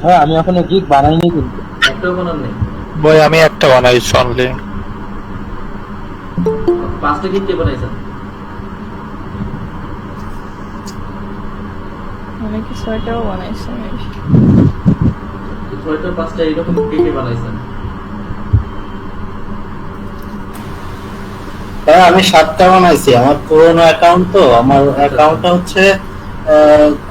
হ্যাঁ আমি এখনো গিগ বানাইনি কিন্তু। একটাও বানান নেই? ভাই আমি একটা বানাইছি অনলি। 5টা গিগ কে বানাইছেন? অনেকে 6টাও বানাইছে। 6টা 5টা এরকম কে কে বানাইছেন? হ্যাঁ আমি 7টা বানাইছি। আমার পুরোনো অ্যাকাউন্ট, তো আমার অ্যাকাউন্টটা হচ্ছে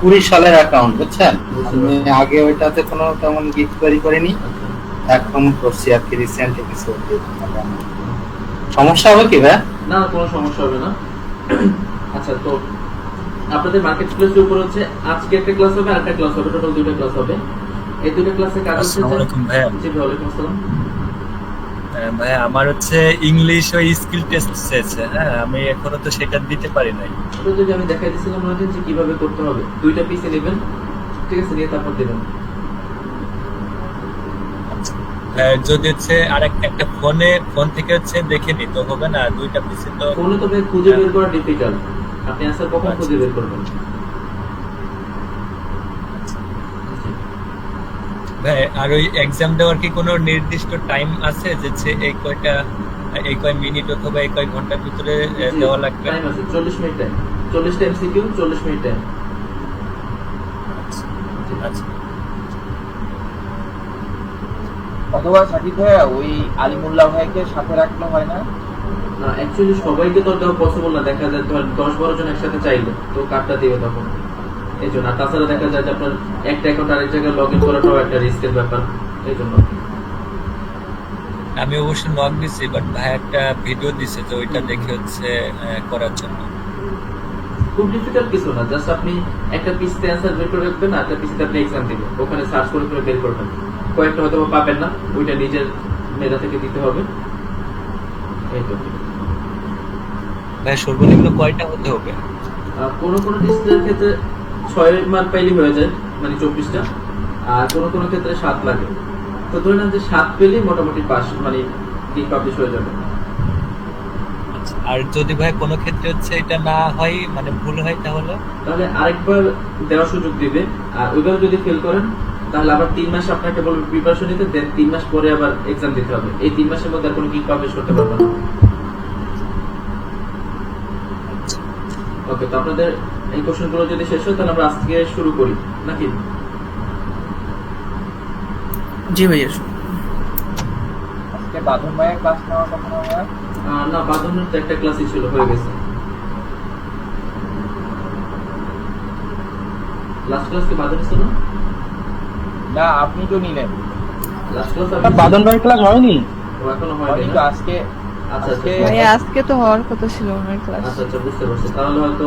20 সালের অ্যাকাউন্ট, বুঝছেন? আমি আগে ওইটাতে কোনো তেমন গিফট তৈরি করিনি, এখন করছি আর কি রিসেন্ট কিছু। সমস্যা হবে কি ভাই? না কোনো সমস্যা হবে না। আচ্ছা, তো আপনাদের মার্কেট প্লেসের উপর হচ্ছে আজকে একটা ক্লাস হবে আর একটা ক্লাস হবে, টোটাল 2টা ক্লাস হবে। এই 2টা ক্লাসে কাজ হচ্ছে আসসালামু আলাইকুম ভাইয়া। জি ওয়ালাইকুম আসসালাম। ভাইয়া আমার হচ্ছে ইংলিশ ও স্কিল টেস্ট চেয়েছে, হ্যাঁ আমি এখনো তো সেটা দিতে পারি নাই। ওটা যদি আমি দেখাই দিয়েছিলাম ওনাদের যে কিভাবে করতে হবে, 2টা পিসে নেবেন, ঠিক আছে, নিয়ে তারপর দেবেন। যদি হচ্ছে আর একটা ফোন থেকে হচ্ছে দেখে নিতে হবে না, 2টা পিসে তো ফোনে তো ভাই খুঁজে বের করা ডিফিকাল্ট, আপনি অ্যান্সার কখন খুঁজে বের করবেন? ভাই আর ওই এক্সাম দেওয়ার কি কোনো নির্দিষ্ট টাইম আছে যে এই কয় মিনিট অথবা এই কয় ঘন্টার ভিতরে দেওয়া লাগবে? টাইম আছে 40 মিনিট টাইম, 40টা এমসিকিউ, 40 মিনিট টাইম। আচ্ছা অথবা সাকিব ভাইয়া ওই আলিমুল্লাহ ভাইকে সাথে রাখলে হয় না? না অ্যাকচুয়ালি সবাইকে তো দেওয়া পসিবল না, দেখা যায় ধর 10-12 জন একসাথে চাইলে তো কার্ডটা দিবে তখন, এই জন্য। আর তাছাড়া দেখা যায় যে আপনার একটা অ্যাকাউন্ট আরেক জায়গায় লগ ইন করাটাও একটা রিস্কের ব্যাপার, এই জন্য। আমি অবশ্য নক দিছি, বাট ভাই একটা ভিডিও দিছে যে ওইটা দেখে হচ্ছে করার জন্য। খুব ডিফিকাল্ট কিছু না, জাস্ট আপনি একটা পিসতে অ্যান্সার বের করে রাখবেন, আর একটা পিসতে আপনি এক্সাম দিবেন, ওখানে সার্চ করে করে বের করবেন। কয়েকটা হয়তো পাবেন না, ওইটা নিজের মেধা থেকে দিতে হবে, এই তো। ভাই সর্বনিম্ন কয়টা হতে হবে? কোনো কোনো ডিসপ্লের ক্ষেত্রে 6 মার্ক পাইলে হয়ে যায়, মানে 24টা, আর কোনো কোনো ক্ষেত্রে 7 লাগে। তো ধরে নেন যে 7 পেলেই মোটামুটি পাস, মানে গিগ পাবলিশ হয়ে যাবে। আর যদি ভাই কোনো ক্ষেত্রে হচ্ছে এটা না হয়, মানে ভুল হয়, তাহলে আরেকবার দেওয়ার সুযোগ দিবে, আর ওইভাবে যদি ফেল করেন তাহলে আবার 3 মাস আপনাকে বলবে প্রিপারেশন নিতে, দেন 3 মাস পরে আবার এক্সাম দিতে হবে। এই 3 মাসের মধ্যে আর কোনো গিগ পাবলিশ করতে পারবেন না। ওকে, তো আপনাদের এই কোশ্চেনগুলো যদি শেষ হয় তাহলে আমরা আজকে শুরু করি নাকি? জি ভাইয়া। আজকে বাঁধন ভাইয়ের ক্লাস নেওয়ার কথা না ভাইয়া? না, বাঁধনের তো একটা ক্লাসই ছিল, হয়ে গেছে। লাস্ট ক্লাস কি বাঁধন ছিল? না আপনি তো নিলেন। লাস্ট ক্লাস বাঁধন ভাইয়ের ক্লাস হয়নি? এখনো হয়নি হয়নি তো না? আজকে। আচ্ছা আচ্ছা ভাইয়া আজকে তো হওয়ার কথা ছিল ওনার ক্লাস। আচ্ছা আচ্ছা, বুঝতে পারছি। তাহলে হয়তো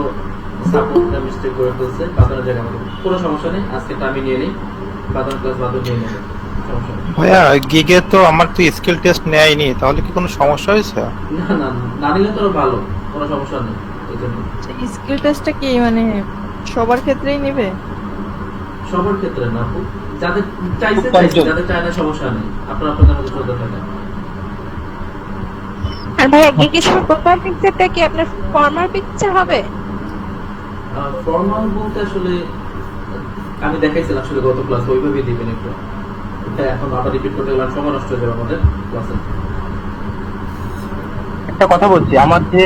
সাপোর্টটা মিস্টেক করে ফেলছে, বাঁধনের জায়গায় আমাকে কোনো সমস্যা নেই, আজকে আমি নিয়ে নিই, বাঁধন ক্লাস বাঁধন নিয়ে নেবে, সমস্যা নেই। ভাইয়া গিগে তো আমার তো স্কিল টেস্ট নেয়নি, তাহলে কি কোনো সমস্যা হয়েছে? না না, না নিলে তো আরো ভালো, কোনো সমস্যা নেই, এই জন্য। স্কিল টেস্টটা কি মানে সবার ক্ষেত্রেই নেবে? সবার ক্ষেত্রে না আপু, যাদের চাইছে চাইছে, যাদের চায় না সমস্যা নেই, আপনারা আপনাদের মধ্যে চলতে থাকেন। আর ভাইয়া গিগের প্রোফাইল পিকচারটা কি আপনার ফর্মাল পিকচার হবে? ফর্মাল বলতে আসলে আমি দেখাইছিলাম আসলে গত ক্লাস, ওইভাবেই দিবেন একটু। এটা এখন আবার রিপিট করতে গেলে সময় নষ্ট হয়ে যাবে আমাদের ক্লাসে। একটা কথা বলছি, আমার যে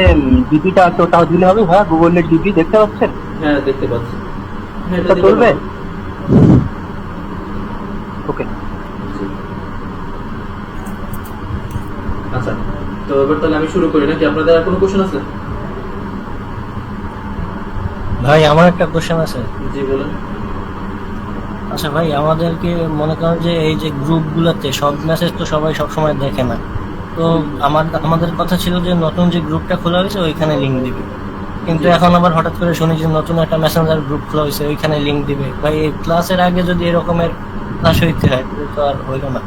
ডিপিটা আছে ওটাও দিলে হবে ভাইয়া? গুগলের ডিপি দেখতে পাচ্ছেন? হ্যাঁ দেখতে পাচ্ছি। হ্যাঁ এটা এটা দিলে চলবে? হবে। ওকে। আচ্ছা, তো এবার তাহলে আমি শুরু করি নাকি? আপনাদের আর কোনো কোশ্চেন আছে? ভাই আমার একটা কোশ্চেন আছে। জি বলেন। আচ্ছা ভাই, আমাদেরকে মনে করেন যে এই যে গ্রুপগুলোতে সব মেসেজ তো সবাই সবসময় দেখে না, তো আমাদের কথা ছিল যে নতুন যে গ্রুপটা খোলা হয়েছে ওইখানে লিংক দিবে, কিন্তু এখন আবার হঠাৎ করে শুনি যে নতুন একটা মেসেঞ্জার গ্রুপ খোলা হয়েছে ওইখানে লিংক দিবে। ভাই এই ক্লাসের আগে যদি এরকমের ক্লাস হইতে হয় তো আর হইল না।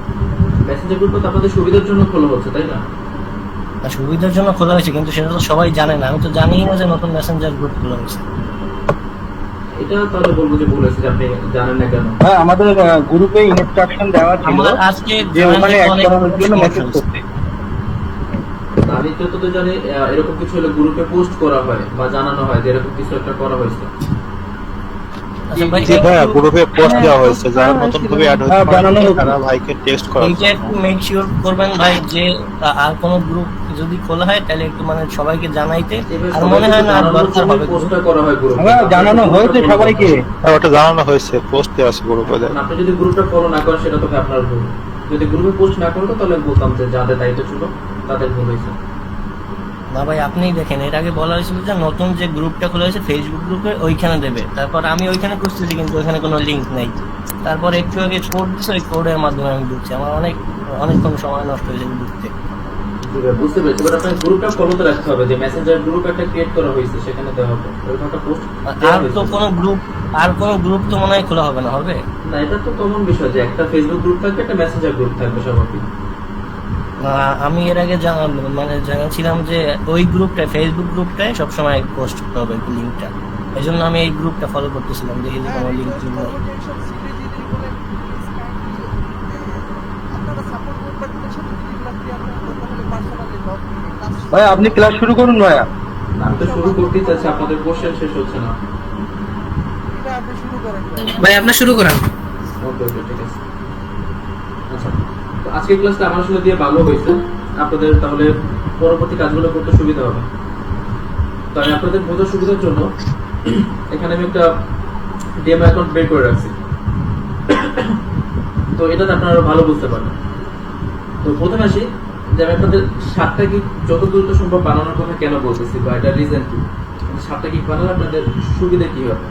মেসেঞ্জার গ্রুপ তো আপনাদের সুবিধার জন্য খোলা হচ্ছে, তাই না? আর সুবিধার জন্য খোলা হয়েছে, কিন্তু সেটা তো সবাই জানে না। আমি তো জানিই না যে নতুন মেসেঞ্জার গ্রুপ খোলা হয়েছে। এটা তাহলে বলবো যে ভুল হয়েছে, যে আপনি জানেন না কেন। হ্যাঁ আমাদের গ্রুপে ইনস্ট্রাকশন দেওয়া ছিল আমার আজকে যে ওখানে এক করার জন্য মেসেজ করতে। আমি যতদূর জানি এরকম কিছু হলে গ্রুপে পোস্ট করা হয় বা জানানো হয় যে এরকম কিছু একটা করা হয়েছে। আচ্ছা ভাই জি ভাইয়া গ্রুপে পোস্ট দেওয়া হয়েছে, যারা হ্যাঁ, নতুন হয়েছিল। ভাবে অ্যাড হ্যাঁ, হয়েছে বানানো হয়েছে। তারা ভাইকে টেস্ট করা এইটা একটু মেক শিওর করবেন ভাই যে আর কোনো গ্রুপ যদি খোলা হয় তাহলে একটু মানে সবাইকে জানাইতে, আর মনে হয় না আর দরকার হবে group। পোস্টটা করা হয় গ্রুপে। হ্যাঁ, জানানো হয়েছে সবাইকে। হ্যাঁ, ওটা জানানো হয়েছে, পোস্ট দেওয়া আছে গ্রুপে। এখন আপনি যদি গ্রুপটা ফলো না করেন সেটা তো ভাই আপনার ভুল। যদি গ্রুপে পোস্ট না করতো তাহলে আমি বলতাম যে যাদের দায়িত্ব ছিল তাদের ভুল হয়েছে। না ভাই আপনিই দেখেন, এর আগে বলা হয়েছিল যে নতুন যে গ্রুপটা খোলা হয়েছে ফেসবুক গ্রুপে ওইখানে দেবে, তারপর আমি ওইখানে খুঁজতেছি কিন্তু ওইখানে কোনো লিঙ্ক নেই। তারপর একটু আগে কোড দিচ্ছে, ওই কোডের মাধ্যমে আমি ঢুকছি, আমার অনেকক্ষণ সময় নষ্ট হয়েছে ঢুকতে। জি ভাই, বুঝতে পেরেছি। এবার আপনার গ্রুপটা ফলোতে রাখতে হবে, যে মেসেঞ্জার গ্রুপ একটা ক্রিয়েট করা হয়েছে সেখানে দেওয়া হবে ওইরকম একটা পোস্ট। আর কোনো গ্রুপ তো মনে হয় খোলা হবে না, হবে? না, এটা তো কমন বিষয় যে একটা ফেসবুক গ্রুপ থাকবে, একটা মেসেঞ্জার গ্রুপ থাকবে স্বাভাবিক। আমি এর আগে জানাছিলাম যে ওই গ্রুপটা ফেসবুক গ্রুপটায় সবসময় পোস্ট করতে হবে লিঙ্কটা, এই জন্য আমি এই গ্রুপটা ফলো করতেছিলাম, দেখি যে কোনো লিঙ্ক নেই। ভাই আপনি ক্লাস শুরু করুন ভাইয়া। আমি তো শুরু করতেই চাচ্ছি, আপনাদের কোশ্চেন শেষ হচ্ছে না। ভাই আপনি শুরু করেন। ওকে ওকে, ঠিক আছে। আচ্ছা, তো আজকের ক্লাসটা আমার আসলে দিয়ে ভালো হয়েছে, আপনাদের তাহলে পরবর্তী কাজগুলো করতে সুবিধা হবে। তো আমি আপনাদের বোঝার সুবিধার জন্য এখানে আমি একটা ডেমো অ্যাকাউন্ট বের করে রাখছি, তো এটাতে আপনারা আরো ভালো বুঝতে পারবেন। তো প্রথমে আসি যে আমি আপনাদের 7টা গিগ যত দ্রুত সম্ভব বানানোর কথা কেন বলতেছি, বা এটা রিজন কি, 7টা গিগ বানালে আপনাদের সুবিধা কি হবে।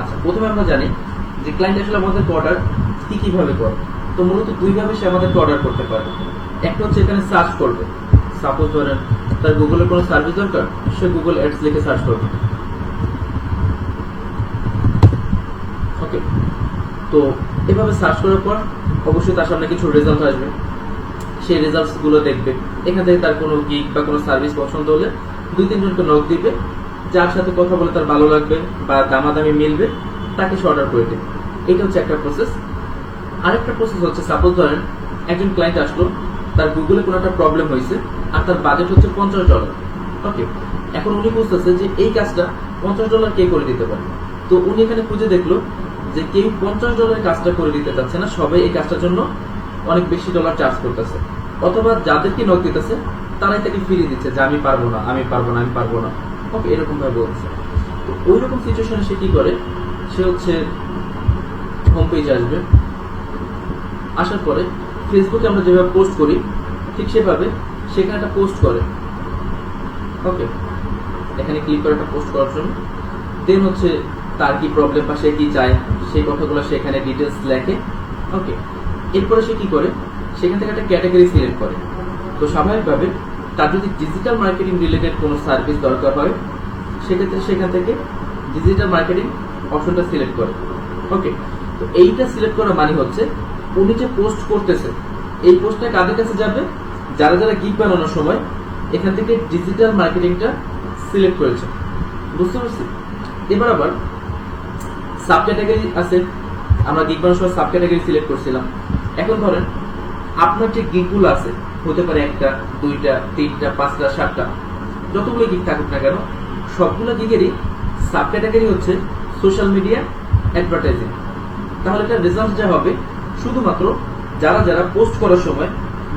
আচ্ছা, প্রথমে আমরা জানি যে ক্লায়েন্ট আসলে আমাদের অর্ডার কিভাবে করে। তো মূলত দুইভাবে সে আমাদেরকে অর্ডার করতে পারে। একটা হচ্ছে এখানে সার্চ করবে, সাপোজ ধরেন তার গুগলের কোনো সার্ভিস দরকার, সে গুগল অ্যাডস লিখে সার্চ করবে। ওকে, তো এভাবে সার্চ করার পর অবশ্যই তার সামনে কিছু রেজাল্ট আসবে, সেই রেজাল্টস গুলো দেখবে। এখান থেকে তার কোনো গিগ বা কোনো সার্ভিস পছন্দ হলে 2-3 জনকে নক দিবে, যার সাথে কথা বলে তার ভালো লাগবে বা দামাদামি মিলবে তাকে সে অর্ডার করে দেবে। এটা হচ্ছে একটা প্রসেস। আরেকটা প্রসেস হচ্ছে, সাপোজ ধরেন একজন ক্লায়েন্ট আসলো, তার গুগলে কোনো একটা প্রবলেম হয়েছে আর তার বাজেট হচ্ছে $50। ওকে, এখন উনি বুঝতেছে যে এই কাজটা $50 কে করে দিতে পারে। তো উনি এখানে খুঁজে দেখলো যে কেউ $50 কাজটা করে দিতে চাচ্ছে না, সবাই এই কাজটার জন্য অনেক বেশি ডলার চার্জ করতেছে, অথবা যাদেরকে নক দিতেছে তারাই তাকে ফিরিয়ে দিচ্ছে যে আমি পারবো না, আমি পারবো না, আমি পারবো না। ওকে, এরকম ভাবে বলছে। তো ওই রকম সিচুয়েশনে সে কি করে, সে হচ্ছে হোম পেজে আসবে, আসার পরে ফেসবুকে আমরা যেভাবে পোস্ট করি ঠিক সেভাবে সেখানে একটা পোস্ট করে। ওকে, এখানে ক্লিক করে একটা পোস্ট করার জন্য দেন হচ্ছে তার কি প্রবলেম বা সে কি চায় সেই কথাগুলো সেখানে ডিটেলস লেখে। ওকে, এরপরে সে কি করে, সেখান থেকে একটা ক্যাটাগরি সিলেক্ট করে। তো স্বাভাবিকভাবে তার যদি ডিজিটাল মার্কেটিং রিলেটেড কোনো সার্ভিস দরকার হয় সেক্ষেত্রে সেখান থেকে ডিজিটাল মার্কেটিং অপশনটা সিলেক্ট করে। ওকে, তো এইটা সিলেক্ট করা মানে হচ্ছে উনি যে পোস্ট করতেছে এই পোস্টটা কাদের কাছে যাবে, যারা যারা গিগ বানানোর সময় এখান থেকে ডিজিটাল মার্কেটিংটা সিলেক্ট করেছে। বুঝতে পারছি? এবার আবার সাব ক্যাটাগরি আছে, আমরা গিগ বানানোর সময় সাব ক্যাটাগরি সিলেক্ট করছিলাম। এখন ধরেন আপনার যে গিগগুলো আছে, হতে পারে 1টা 2টা 3টা 5টা 7টা, যতগুলো গিগ থাকুক না কেন সবগুলো গিগেরই সাব ক্যাটাগরি হচ্ছে সোশ্যাল মিডিয়া অ্যাডভার্টাইজিং। তাহলে এটা রেজাল্ট যা হবে শুধুমাত্র যারা যারা পোস্ট করার সময়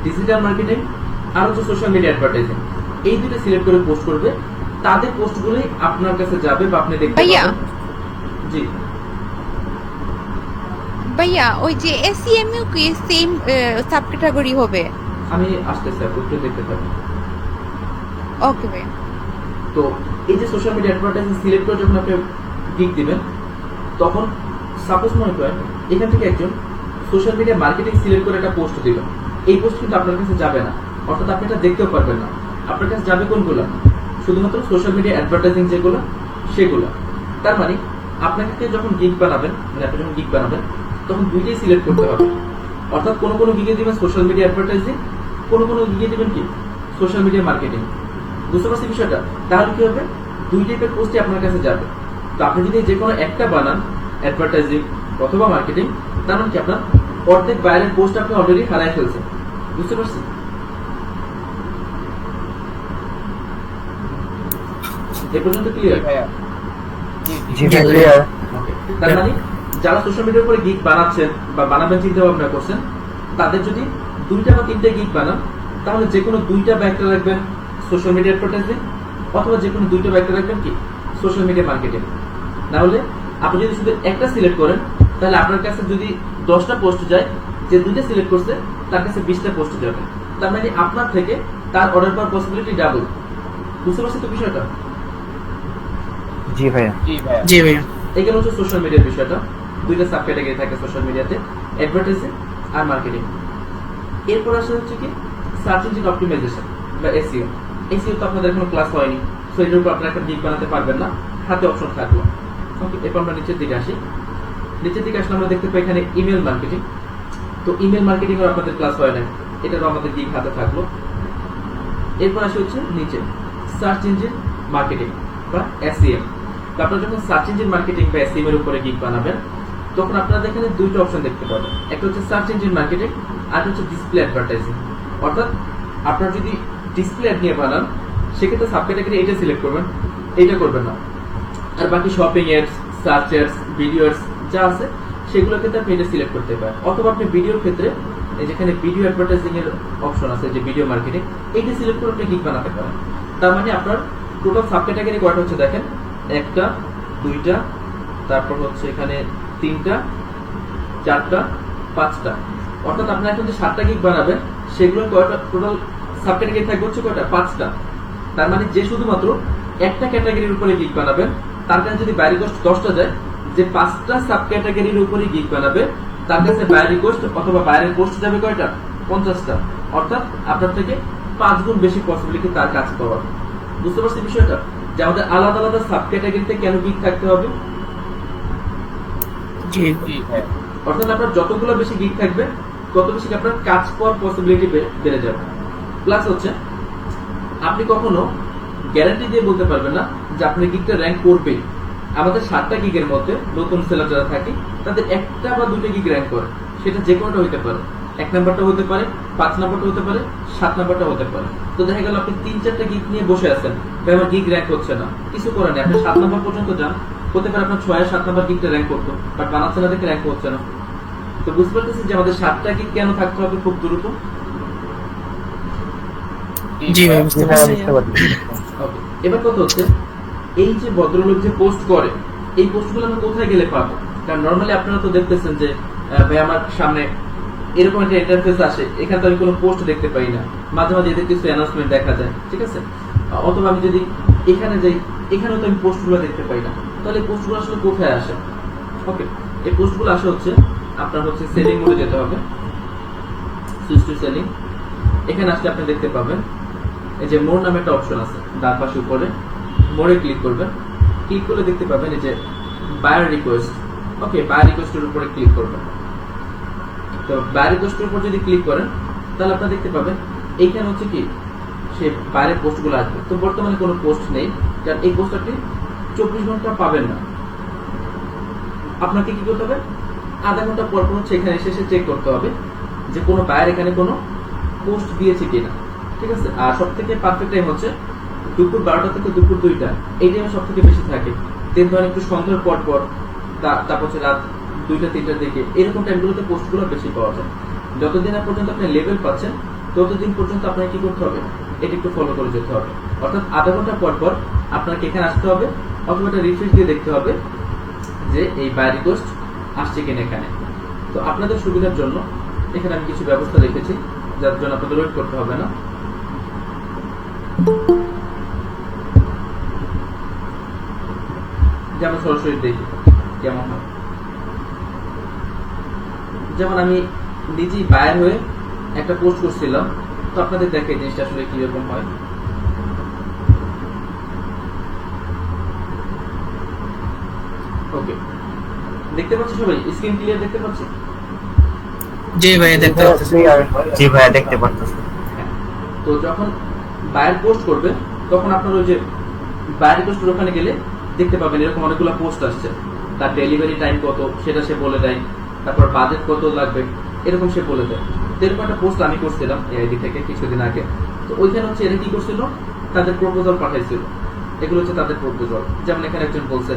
ডিজিটাল মার্কেটিং আর হচ্ছে সোশ্যাল মিডিয়া অ্যাডভার্টাইজিং এই দুটো সিলেক্ট করে পোস্ট করবে, তাদের পোস্টগুলোই আপনার কাছে যাবে বা আপনি দেখতে ভাইয়া। পাবেন। জি ভাইয়া, ওই যে এসইএমইউ কি সেম সাব ক্যাটাগরি হবে? আমি আসতেছি, আপনি একটু দেখতে থাকুন। ওকে ভাইয়া। তো এই যে সোশ্যাল মিডিয়া অ্যাডভার্টাইজিং সিলেক্ট করে যখন আপনি গিগ দিবেন, তখন সাপোজ মনে করেন এখান থেকে একজন সোশ্যাল মিডিয়া মার্কেটিং সিলেক্ট করে একটা পোস্ট দিবেন। এই পোস্ট কিন্তু আপনার কাছে যাবে না, অর্থাৎ আপনি এটা দেখতেও পারবেন না। আপনার কাছে যাবে কোনগুলো, শুধুমাত্র সোশ্যাল মিডিয়া অ্যাডভার্টাইজিং যেগুলো সেগুলো। তার মানে আপনাকে যখন গিগ বানাবেন, মানে আপনি যখন গিগ বানাবেন তখন দুইটাই সিলেক্ট করতে হবে। অর্থাৎ কোনো কোনো গিগে দিবেন সোশ্যাল মিডিয়া অ্যাডভার্টাইজিং, কোনো কোনো গিগে দিবেন কি সোশ্যাল মিডিয়া মার্কেটিং। বুঝতে পারছি বিষয়টা? তাহলে কি হবে, দুই টাইপের পোস্টই আপনার কাছে যাবে। তো আপনি যদি যে কোনো একটা বানান অ্যাডভার্টাইজিং অথবা মার্কেটিং, তার মানে কি আপনার অর্ধেক বাইরের পোস্ট আপনি অলরেডি হারাই ফেলছেন। বুঝতে পারছি? এ পর্যন্ত ক্লিয়ার? জি ভাই ক্লিয়ার। Okay. তার মানে যারা সোশ্যাল মিডিয়ার উপরে গিগ বানাচ্ছেন বা বানাবেন চিন্তা ভাবনা করছেন, তাদের যদি 2টা বা 3টা গিগ বানান, তাহলে যে কোনো 2টা বা একটা রাখবেন সোশ্যাল মিডিয়া অ্যাডভার্টাইজিং, অথবা যে কোনো 2টা বা একটা রাখবেন কি সোশ্যাল মিডিয়া মার্কেটিং। না হলে আপনি যদি শুধু একটা সিলেক্ট করেন, তাহলে আপনার কাছে যদি 10টা পোস্ট যায়, যে 2টা সিলেক্ট করছে তার কাছে 20টা পোস্ট যাবে। তার মানে আপনার থেকে তার অর্ডার পাওয়ার পসিবিলিটি ডাবল। বুঝতে পারছেন তো বিষয়টা? জি ভাইয়া। জি ভাইয়া। এখানে হচ্ছে সোশ্যাল মিডিয়ার বিষয়টা। 2টা সাব ক্যাটাগরি থাকে সোশ্যাল মিডিয়াতে, অ্যাডভার্টাইজিং আর মার্কেটিং। এরপর আসে হচ্ছে কি সার্চ ইঞ্জিন অপটিমাইজেশন বা এসইও। এসইও তো আপনাদের কোনো ক্লাস হয়নি, সো এটার উপর আপনারা একটা গিগ বানাতে পারবেন না, হাতে অপশন থাকলো। ওকে, এরপর আমরা নিচের দিকে আসি। নিচের দিকে আসলে আমরা দেখতে পাই এখানে ইমেল মার্কেটিং। তো ইমেল মার্কেটিং এর আপনাদের ক্লাস হয় না, এটারও আমাদের গিগ হাতে থাকলো। এরপর আসে হচ্ছে নিচে সার্চ ইঞ্জিন মার্কেটিং বা এসইএম। তো আপনারা যখন সার্চ ইঞ্জিন মার্কেটিং বা এসইএম এর উপরে গিগ বানাবেন, তখন আপনারা এখানে 2টা অপশন দেখতে পাবেন। একটা হচ্ছে সার্চ ইঞ্জিন মার্কেটিং, আর হচ্ছে ডিসপ্লে অ্যাডভার্টাইজিং। অর্থাৎ আপনারা যদি ডিসপ্লে অ্যাড নিয়ে বানান, সেক্ষেত্রে সাব ক্যাটাগরি এটা সিলেক্ট করবেন, এইটা করবেন না। আর বাকি shopping ads, search ads, video ads যা আছে সেগুলোর ক্ষেত্রে আপনি এটা সিলেক্ট করতে পারেন। অথবা আপনি ভিডিওর ক্ষেত্রে এই যেখানে ভিডিও অ্যাডভার্টাইজিং এর অপশন আছে, যে ভিডিও মার্কেটিং, এইটা সিলেক্ট করে আপনি গিগ বানাতে পারেন। তার মানে আপনার টোটাল সাব ক্যাটাগরি কয়টা হচ্ছে দেখেন, 1টা, 2টা, তারপর হচ্ছে এখানে 3টা, 4টা, 5টা। অর্থাৎ আপনারা এখন যে 7টা গিগ বানাবেন, সেগুলো কয়টা টোটাল সাব ক্যাটাগরি থাকবে হচ্ছে কয়টা, 5টা। তার মানে যে শুধুমাত্র একটা ক্যাটাগরির উপরে গিগ বানাবেন, তার কাছে যদি বাই রিকোয়েস্ট 10টা যায়, যে 5টা সাব ক্যাটাগরির উপরে গিগ বানাবে তার কাছে বাই রিকোয়েস্ট অথবা বাইরের পোস্ট যাবে কয়টা, 50টা। অর্থাৎ আপনার থেকে 5 গুণ বেশি পসিবিলিটি তার কাছে পাওয়ার। বুঝতে পারছেন বিষয়টা, যে আমাদের আলাদা আলাদা সাব ক্যাটাগরিতে কেন গিগ থাকতে হবে? জি অর্থাৎ আপনার যতগুলো বেশি গিগ থাকবে, তত বেশি আপনার কাজ পাওয়ার পসিবিলিটি বেড়ে যাবে। প্লাস হচ্ছে আপনি কখনো গ্যারান্টি দিয়ে বলতে পারবেন না যে আপনি গিগটা র্যাঙ্ক করবে। আমাদের 7টা গিগের মধ্যে নতুন সেলার যারা থাকে, তাদের 1টা বা 2টা গিগ র্যাঙ্ক করে, সেটা যে কোনোটা হতে পারে। 1 নাম্বারটা হতে পারে, 5 নাম্বারটা হতে পারে, 7 নাম্বারটা হতে পারে। তো দেখা গেল আপনি 3-4টা গিগ নিয়ে বসে আছেন, আমার গিগ র্যাঙ্ক হচ্ছে না, কিছু করেন, আপনি 7 নাম্বার পর্যন্ত যান, হতে পারে আপনার 6 আর 7 নাম্বার গিগটা র্যাঙ্ক করতো, বাট বানাচ্ছে না দেখে র্যাঙ্ক হচ্ছে না। তো বুঝতে পারতেছি যে আমাদের 7টা গিগ কেন থাকতে হবে খুব দ্রুত। জি ভাই, বুঝতে পারছি। Okay, এবার কথা হচ্ছে এই যে ভদ্রলোক যে পোস্ট করে, এই পোস্টগুলো আমরা কোথায় গেলে পাবো? কারণ নরমালি আপনারা তো দেখতেছেন যে ভাই আমার সামনে এরকম একটা ইন্টারফেস আসে, এখানে তো আমি কোনো পোস্ট দেখতে পাই না, মাঝে মাঝে এদের কিছু অ্যানাউন্সমেন্ট দেখা যায়, ঠিক আছে? অথবা আমি যদি এখানে যাই, এখানেও তো আমি পোস্টগুলো দেখতে পাই না। তাহলে এই পোস্টগুলো আসলে কোথায় আসে? ওকে, এই পোস্টগুলো আসে হচ্ছে আপনার হচ্ছে সেলিং মোডে যেতে হবে, সুইচ টু সেলিং। এখানে আসলে আপনি দেখতে পাবেন এই যে মোর নামে একটা অপশন আছে ডান পাশে উপরে, মোরে ক্লিক করবেন। ক্লিক করলে দেখতে পাবেন এই যে বায়ার রিকোয়েস্ট। ওকে, বায়ার রিকোয়েস্টের উপরে ক্লিক করবেন। তো বায়ার রিকোয়েস্টের উপর যদি ক্লিক করেন, তাহলে আপনারা দেখতে পাবেন এইখানে হচ্ছে কি সে বাইরের পোস্টগুলো আসবে। তো বর্তমানে কোনো পোস্ট নেই, কারণ এই পোস্টটি 24 ঘন্টা পাবেন না। আপনাকে কি করতে হবে, আধা ঘন্টা পর পর হচ্ছে এখানে এসে চেক করতে হবে যে কোনো বায়ার এখানে কোনো পোস্ট দিয়েছে কিনা, ঠিক আছে? আর সব থেকে পারফেক্ট টাইম হচ্ছে দুপুর 12টা থেকে দুপুর 2টা, এই টাইমে সব থেকে বেশি থাকে। দেন ধরেন একটু সন্ধ্যার পর পর, তারপর হচ্ছে রাত 2টা-3টার দিকে, এরকম টাইমগুলোতে পোস্টগুলো বেশি পাওয়া যায়। যতদিন না পর্যন্ত আপনি লেভেল পাচ্ছেন, ততদিন পর্যন্ত আপনাকে কি করতে হবে, এটা একটু ফলো করে যেতে হবে। অর্থাৎ আধা ঘন্টা পর পর আপনাকে এখানে আসতে হবে, অথবা একটা রিফ্রেশ দিয়ে দেখতে হবে যে এই বাই রিকোয়েস্ট আসছে কিনা এখানে। তো আপনাদের সুবিধার জন্য এখানে আমি কিছু ব্যবস্থা রেখেছি, যার জন্য আপনাদের ওয়েট করতে হবে না। যেমন সরাসরি দেখি কেমন হয়। যেমন আমি নিজেই বায়ার হয়ে একটা পোস্ট করছিলাম, তো আপনাদের দেখে জিনিসটা আসলে কিরকম হয়। ওকে, দেখতে পাচ্ছি সবাই? স্ক্রিন ক্লিয়ার দেখতে পাচ্ছি? জি ভাইয়া, দেখতে পাচ্ছি। জি ভাইয়া দেখতে পারতেছি। তো যখন বায়ার পোস্ট করবে, তখন আপনার ওই যে বায়ার রিকোয়েস্টের ওখানে গেলে দেখতে পাবেন এরকম অনেকগুলো পোস্ট আসছে, তার ডেলিভারি টাইম কত সেটা সে বলে দেয়, তারপর বাজেট কত লাগবে এরকম সে বলে দেয়। এরকম একটা পোস্ট আমি করছিলাম এআইডি থেকে কিছুদিন আগে। তো ওইখানে হচ্ছে এরা কি করছিল, তাদের প্রপোজাল পাঠাইছিল। এগুলো হচ্ছে তাদের প্রপোজাল। যেমন এখানে একজন বলছে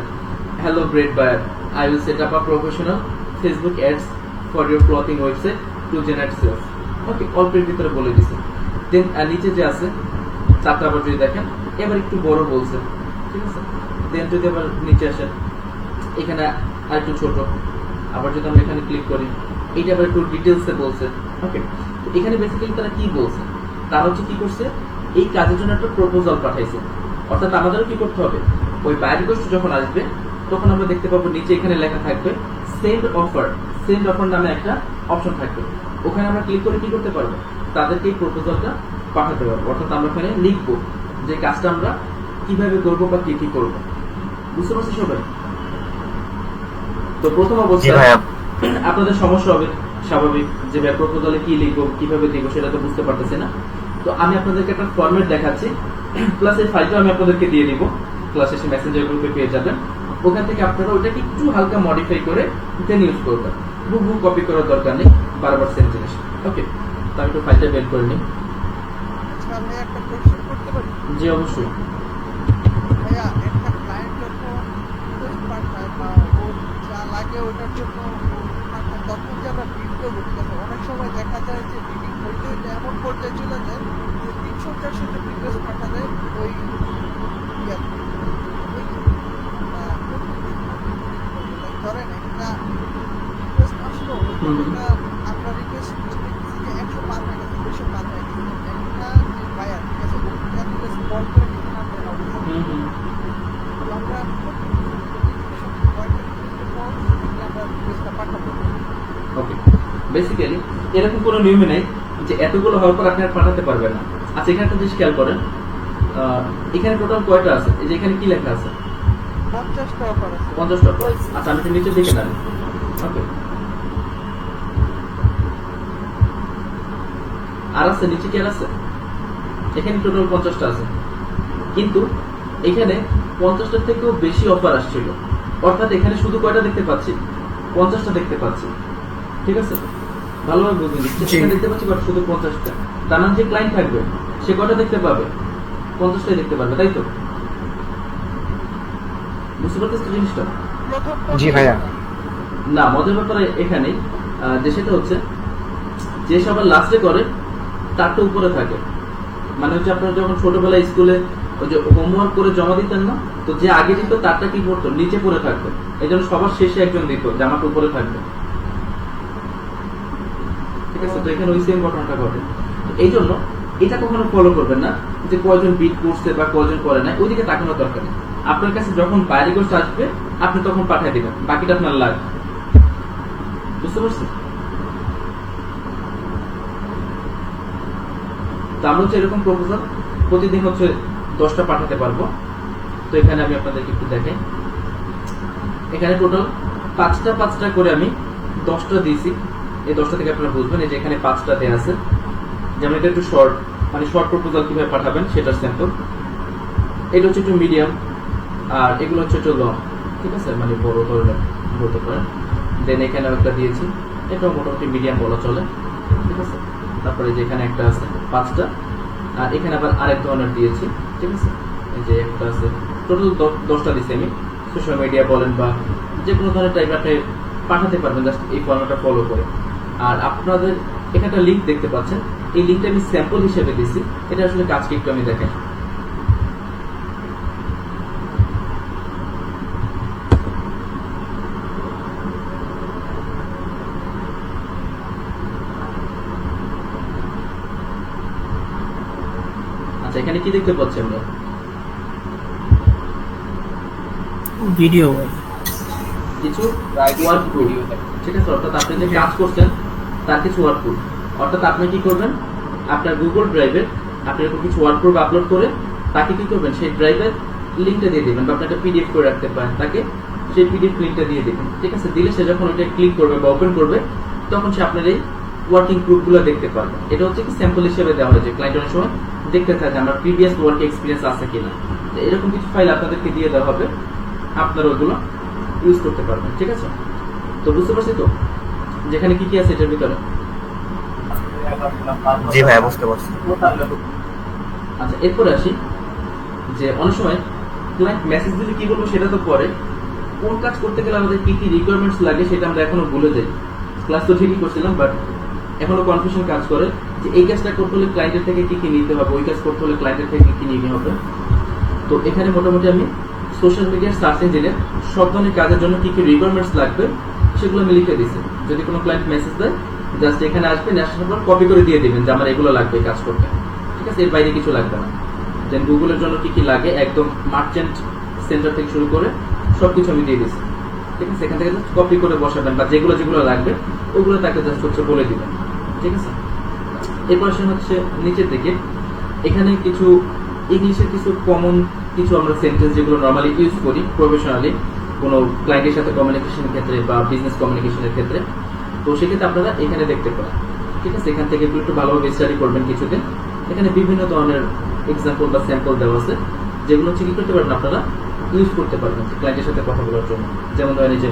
hello great buyer, I will set up a professional Facebook ads for your clothing website to generate sales. ওকে, অল্পের ভিতরে বলে দিছে। দেন নিচে যে আছে তারটা আবার যদি দেখেন এবার একটু বড় বলছে, ঠিক আছে। দেন যদি আবার নিচে আসেন এখানে আর একটু ছোট, আবার যদি আমরা এখানে ক্লিক করি এইটা আবার একটু ডিটেলসে বলছে। ওকে, এখানে বেসিক্যালি তারা কি বলছে, তারা হচ্ছে কি করছে, এই কাজের জন্য একটা প্রপোজাল পাঠাইছে। অর্থাৎ আমাদেরও কি করতে হবে, ওই বাই রিকোয়েস্ট যখন আসবে তখন আমরা দেখতে পাবো নিচে এখানে লেখা থাকবে সেন্ড অফার। সেন্ড অফার নামে একটা অপশন থাকবে, ওখানে আমরা ক্লিক করে কি করতে পারবো, তাদেরকে এই প্রপোজালটা পাঠাতে পারবো। অর্থাৎ আমরা এখানে লিখবো যে কাজটা আমরা কিভাবে করবো বা কি কি করবো। বুঝতে পারছি সবাই? তো প্রথম অবস্থায় আপনাদের সমস্যা হবে স্বাভাবিক, যে প্রপোজালে কি লিখবো কিভাবে লিখবো সেটা তো বুঝতে পারতেছি না। তো আমি আপনাদেরকে একটা ফরম্যাট দেখাচ্ছি, প্লাস এই ফাইলটা আমি আপনাদেরকে দিয়ে দিব, ক্লাস শেষে মেসেঞ্জার গ্রুপে পেয়ে যাবেন। ওখান থেকে আপনারা ওটাকে একটু হালকা মডিফাই করে দেন ইউজ করবেন। হুবহু কপি করার দরকার নেই, বারবার সেম জিনিস। ওকে, তো আমি একটু ফাইলটা বের করে নিই। আমি একটা কোশ্চেন করতে পারি? জি অবশ্যই। ভাইয়া, একটা ক্লায়েন্ট যখন রিকোয়েস্ট পাঠায় বা ওর যা লাগে ওটার জন্য পাঠায়, তখন যে আমরা বিলটা করতে হবে, অনেক সময় দেখা যায় যে বিলিং হইতে হইতে এমন পর্যায়ে চলে যায় যে 300-400 টা রিকোয়েস্ট পাঠালে ওই ধরেন একটা রিকোয়েস্ট আসলো, ওটা আমরা রিকোয়েস্ট দেখতেছি যে 100 পার হয়ে গেছে, 200 পার হয়ে গেছে, একটা যে বায়ার, ঠিক আছে, ওটা রিকোয়েস্ট কল করে কিন্তু নামবে না, আমরা ওকে, বেসিক্যালি এরকম কোনো নিয়মই নাই যে এতগুলো হওয়ার পর আপনি আর পাঠাতে পারবেন না। আচ্ছা, এখানে একটা জিনিস খেয়াল করেন, এখানে টোটাল কয়টা আছে, এই যে এখানে কি লেখা আছে, 50টা অফার আছে। 50টা অফার। আচ্ছা, আমি নিচে দেখে নেন। ওকে, আর আছে নিচে কি আর আছে, এখানে টোটাল 50টা আছে, কিন্তু এখানে 50টার থেকেও বেশি অফার আসছিল। অর্থাৎ এখানে শুধু কয়টা দেখতে পাচ্ছি, 50টা দেখতে পাচ্ছি, ঠিক আছে। ভালোভাবে বুঝে নিচ্ছি, এখানে দেখতে পাচ্ছি বাট শুধু 50টা। তার মানে যে ক্লায়েন্ট থাকবে সে কয়টা দেখতে পাবে, 50টাই দেখতে পারবে, তাই তো? বুঝতে পারতেছি জিনিসটা? জি ভাইয়া। না, মজার ব্যাপারে এখানে যে সেটা হচ্ছে যে সবার লাস্টে করে তারটা উপরে থাকে। মানে হচ্ছে আপনারা যখন ছোটবেলায় স্কুলে ওই যে হোমওয়ার্ক করে জমা দিতেন না, তো যে আগে দিত তারটা কি করতো, নিচে পড়ে থাকতো। এই জন্য সবার শেষে একজন দিত, জামাটা উপরে থাকবে, ঠিক আছে। তো এখানে ওই সেম ঘটনাটা ঘটে। এই জন্য এটা কখনো ফলো করবেন না যে কয়জন বিট করছে বা কয়জন করে নাই, ওইদিকে তাকানোর দরকার নেই। আপনার কাছে যখন বাইরে কোর্স আসবে আপনি তখন পাঠিয়ে দিবেন, বাকিটা আপনার লাগ। বুঝতে পারছি? তো আমরা হচ্ছে এরকম প্রপোজাল প্রতিদিন হচ্ছে 10টা পাঠাতে পারবো। তো এখানে আমি আপনাদেরকে একটু দেখাই, এখানে টোটাল 5টা করে আমি 10টা দিয়েছি। এই 10টা থেকে আপনারা বুঝবেন এই যে এখানে 5টা দেওয়া আছে। যেমন এটা একটু শর্ট, মানে শর্ট প্রপোজাল কিভাবে পাঠাবেন সেটা স্যাম্পল। এটা হচ্ছে একটু মিডিয়াম, আর এগুলো হচ্ছে একটু লং, ঠিক আছে, মানে বড় ধরনের বলতে পারেন। দেন এখানে একটা দিয়েছি, এটাও মোটামুটি মিডিয়াম বলা চলে, ঠিক আছে। তারপরে যে এখানে একটা আছে 5টা, আর এখানে আবার আরেক ধরনের দিয়েছি, ঠিক আছে। এই যে একটা আছে, টোটাল 10টা দিচ্ছি আমি। সোশ্যাল মিডিয়া বলেন বা যে কোনো ধরনের টাইপ আপনি পাঠাতে পারবেন জাস্ট এই ফর্মটা ফলো করে। আর আপনাদের এখানে একটা লিঙ্ক দেখতে পাচ্ছেন, এই লিঙ্কটা আমি স্যাম্পল হিসেবে দিচ্ছি। এটা আসলে কাজটা একটু আমি দেখাই। আচ্ছা, এখানে কি দেখতে পাচ্ছি আমরা, ভিডিও, কিছু ওয়ার্ক প্রুফ, ঠিক আছে। অর্থাৎ আপনি যে কাজ করছেন তার কিছু ওয়ার্ক প্রুফ। অর্থাৎ আপনি কি করবেন, আপনার গুগল ড্রাইভে আপনি এরকম কিছু ওয়ার্ক প্রুফ আপলোড করে তাকে কি করবেন, সেই ড্রাইভের লিঙ্কটা দিয়ে দিবেন, বা আপনি একটা পিডিএফ করে রাখতে পারেন, তাকে সেই পিডিএফ লিঙ্কটা দিয়ে দিবেন, ঠিক আছে। দিলে সে যখন ওইটা ক্লিক করবে বা ওপেন করবে তখন সে আপনার এই ওয়ার্কিং প্রুফগুলো দেখতে পারবে। এটা হচ্ছে কি স্যাম্পল হিসেবে দেওয়া হয়েছে, ক্লায়েন্ট অনেক সময় দেখতে থাকে আমার প্রিভিয়াস ওয়ার্ক এক্সপিরিয়েন্স আছে কিনা। এরকম কিছু ফাইল আপনাদেরকে দিয়ে দেওয়া হবে, আপনারা ওগুলো ইউজ করতে পারবেন, ঠিক আছে। তো বুঝতে পারছি তো যেখানে কি কি আছে এটার ভিতরে? জি ভাইয়া, বুঝতে পারছি। আচ্ছা, এরপরে আসি যে অনেক সময় ক্লায়েন্ট মেসেজ দিলে কি বলবো সেটা তো পরে, কোন কাজ করতে গেলে আমাদের কি কি রিকোয়ারমেন্টস লাগে সেটা আমরা এখনো ভুলে যাই। ক্লাস তো ঠিকই করছিলাম, বাট এখনো কনফিউশন কাজ করে যে এই কাজটা করতে হলে ক্লায়েন্টের থেকে কি কি নিতে হবে, ওই কাজ করতে হলে ক্লায়েন্টের থেকে কি কি নিতে হবে। তো এখানে মোটামুটি আমি সোশ্যাল মিডিয়ার সার্চ ইঞ্জিনে সব ধরনের কাজের জন্য কি কি রিকোয়ারমেন্টস লাগবে সেগুলো আমি লিখে দিয়েছি। যদি কোনো ক্লায়েন্ট মেসেজ দেয়, জাস্ট এখানে আসবেন, আসার পর কপি করে দিয়ে দিবেন যে আমার এগুলো লাগবে কাজ করতে, ঠিক আছে? এর বাইরে কিছু লাগবে না। দেন গুগলের জন্য কি কি লাগে একদম মার্চেন্ট সেন্টার থেকে শুরু করে সবকিছু আমি দিয়ে দিচ্ছি, ঠিক আছে? এখান থেকে জাস্ট কপি করে বসাবেন বা যেগুলো যেগুলো লাগবে ওগুলো তাকে জাস্ট হচ্ছে বলে দিবেন, ঠিক আছে? এরপর আসেন হচ্ছে নিচের দিকে, এখানে কিছু ইংলিশের কিছু কমন কিছু আমরা সেন্টেন্স যেগুলো নর্মালি ইউজ করি প্রফেশনালি কোনো ক্লায়েন্টের সাথে কমিউনিকেশনের ক্ষেত্রে বা বিজনেস কমিউনিকেশনের ক্ষেত্রে, তো সেক্ষেত্রে আপনারা এখানে দেখতে পারেন, ঠিক আছে? এখান থেকে একটু ভালোভাবে স্টাডি করবেন কিছুদিন। এখানে বিভিন্ন ধরনের এক্সাম্পল বা স্যাম্পল দেওয়া আছে যেগুলো হচ্ছে কি করতে পারবেন আপনারা ইউজ করতে পারবেন ক্লায়েন্টের সাথে কথা বলার জন্য। যেমন ধরেন যে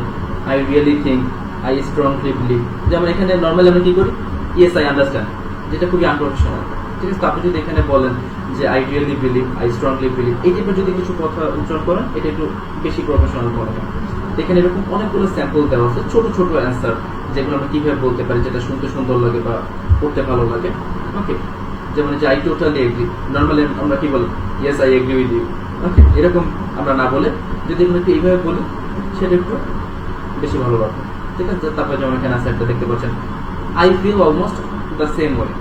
I really think, I strongly believe, যেমন এখানে নর্মালি আমরা কি করি ইয়েস আই আন্ডারস্ট্যান্ড, যেটা খুবই আনপ্রফেশনাল, ঠিক আছে? তো আপনি যদি এখানে বলেন যে I really believe, I strongly believe, এই টাইপের যদি কিছু কথা উচ্চারণ করেন এটা একটু বেশি প্রফেশনাল মনে হয়। এখানে এরকম অনেকগুলো স্যাম্পল দেওয়া আছে, ছোট ছোট অ্যান্সার যেগুলো আমরা কিভাবে বলতে পারি যেটা শুনতে সুন্দর লাগে বা পড়তে ভালো লাগে। ওকে, যেমন যে আই টোটালি এগ্রি, নর্মালি আমরা কি বলি yes I agree with you, okay? এরকম আমরা না বলে যদি আমরা একটু এইভাবে বলি সেটা একটু বেশি ভালো লাগবে, ঠিক আছে? তারপরে যেমন এখানে অ্যান্সারটা দেখতে পাচ্ছেন I feel almost the same way.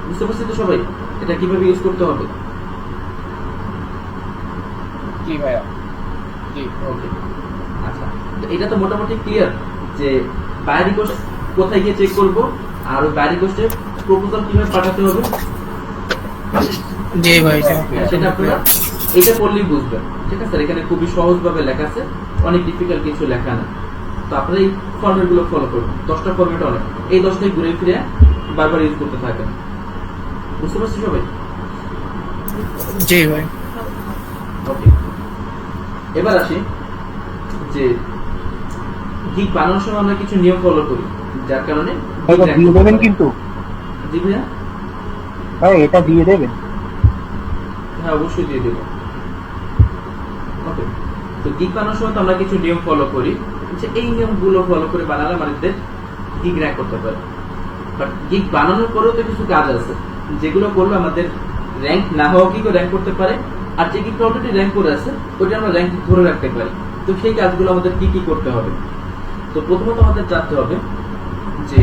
বুঝতে পারছি তো সবাই এটা কিভাবে ইউজ করতে হবে? জি ভাইয়া, জি। ওকে, আচ্ছা, তো এটা তো মোটামুটি ক্লিয়ার যে বাই রিকোয়েস্ট কোথায় গিয়ে চেক করব আর ওই বাই রিকোয়েস্টের প্রপোজাল কিভাবে পাঠাতে হবে জি ভাই, সেটা আপনারা এটা পড়লেই বুঝবেন, ঠিক আছে? এখানে খুবই সহজভাবে লেখা আছে, অনেক ডিফিকাল্ট কিছু লেখা না। তো আপনারা এই ফরম্যাট গুলো ফলো করবেন, 10টা ফরম্যাট অনেক, এই 10টাই ঘুরে ফিরে বারবার ইউজ করতে থাকেন। বুঝতে পারছি সবাই? জি ভাই। ওকে, এবার আসি যে গিগ বানানোর সময় আমরা কিছু নিয়ম ফলো করি যার কারণে দিয়ে দেবেন কিন্তু জি ভাইয়া, ভাই এটা দিয়ে দেবেন। হ্যাঁ অবশ্যই দিয়ে দেবো। ওকে, তো গিগ বানানোর সময় তো আমরা কিছু নিয়ম ফলো করি, যে এই নিয়মগুলো ফলো করে বানালে আমাদের গিগ র্যাঙ্ক করতে পারে। বাট গিগ বানানোর পরেও তো কিছু কাজ আছে যেগুলো করলে আমাদের র্যাঙ্ক না হওয়া গিগও র্যাঙ্ক করতে পারে, আর যে গিগটা অলরেডি র্যাঙ্ক করে আছে ওইটা আমরা র্যাঙ্ক ধরে রাখতে পারি। তো সেই কাজগুলো আমাদের কি কি করতে হবে? তো প্রথমত আমাদের জানতে হবে যে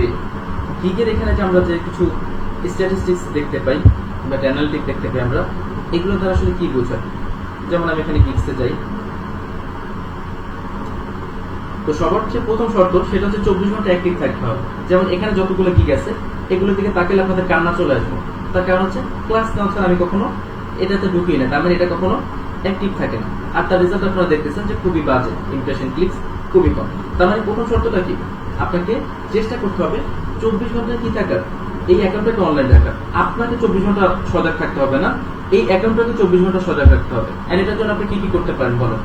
গিগের এখানে যে আমরা যে কিছু স্ট্যাটিস্টিক্স দেখতে পাই বা অ্যানালিটিক দেখতে পাই আমরা, এগুলো দ্বারা আসলে কি বোঝায়? যেমন আমি এখানে গিগসে যাই, তো সবার যে প্রথম শর্ত সেটা হচ্ছে 24 ঘন্টা অ্যাক্টিভ থাকতে হবে। যেমন এখানে যতগুলো গিগ আছে এগুলোর দিকে তাকালে আপনাদের কান্না চলে আসবে, তার কারণ হচ্ছে ক্লাস কাউন্সিল আমি কখনো এটাতে ঢুকি না, তার মানে এটা কখনো অ্যাক্টিভ থাকে না, আর তার রেজাল্ট আপনারা দেখতেছেন যে খুবই বাজে, ইমপ্রেশন ক্লিকস খুবই কম। তার মানে প্রথম শর্তটা কি? আপনাকে চেষ্টা করতে হবে 24 ঘন্টা কি থাকার, এই অ্যাকাউন্টটাকে অনলাইন রাখার। আপনাকে 24 ঘন্টা সজাগ থাকতে হবে না, এই অ্যাকাউন্টটাকে 24 ঘন্টা সজাগ রাখতে হবে। এন্ড এটার জন্য আপনি কি কি করতে পারেন বলেন?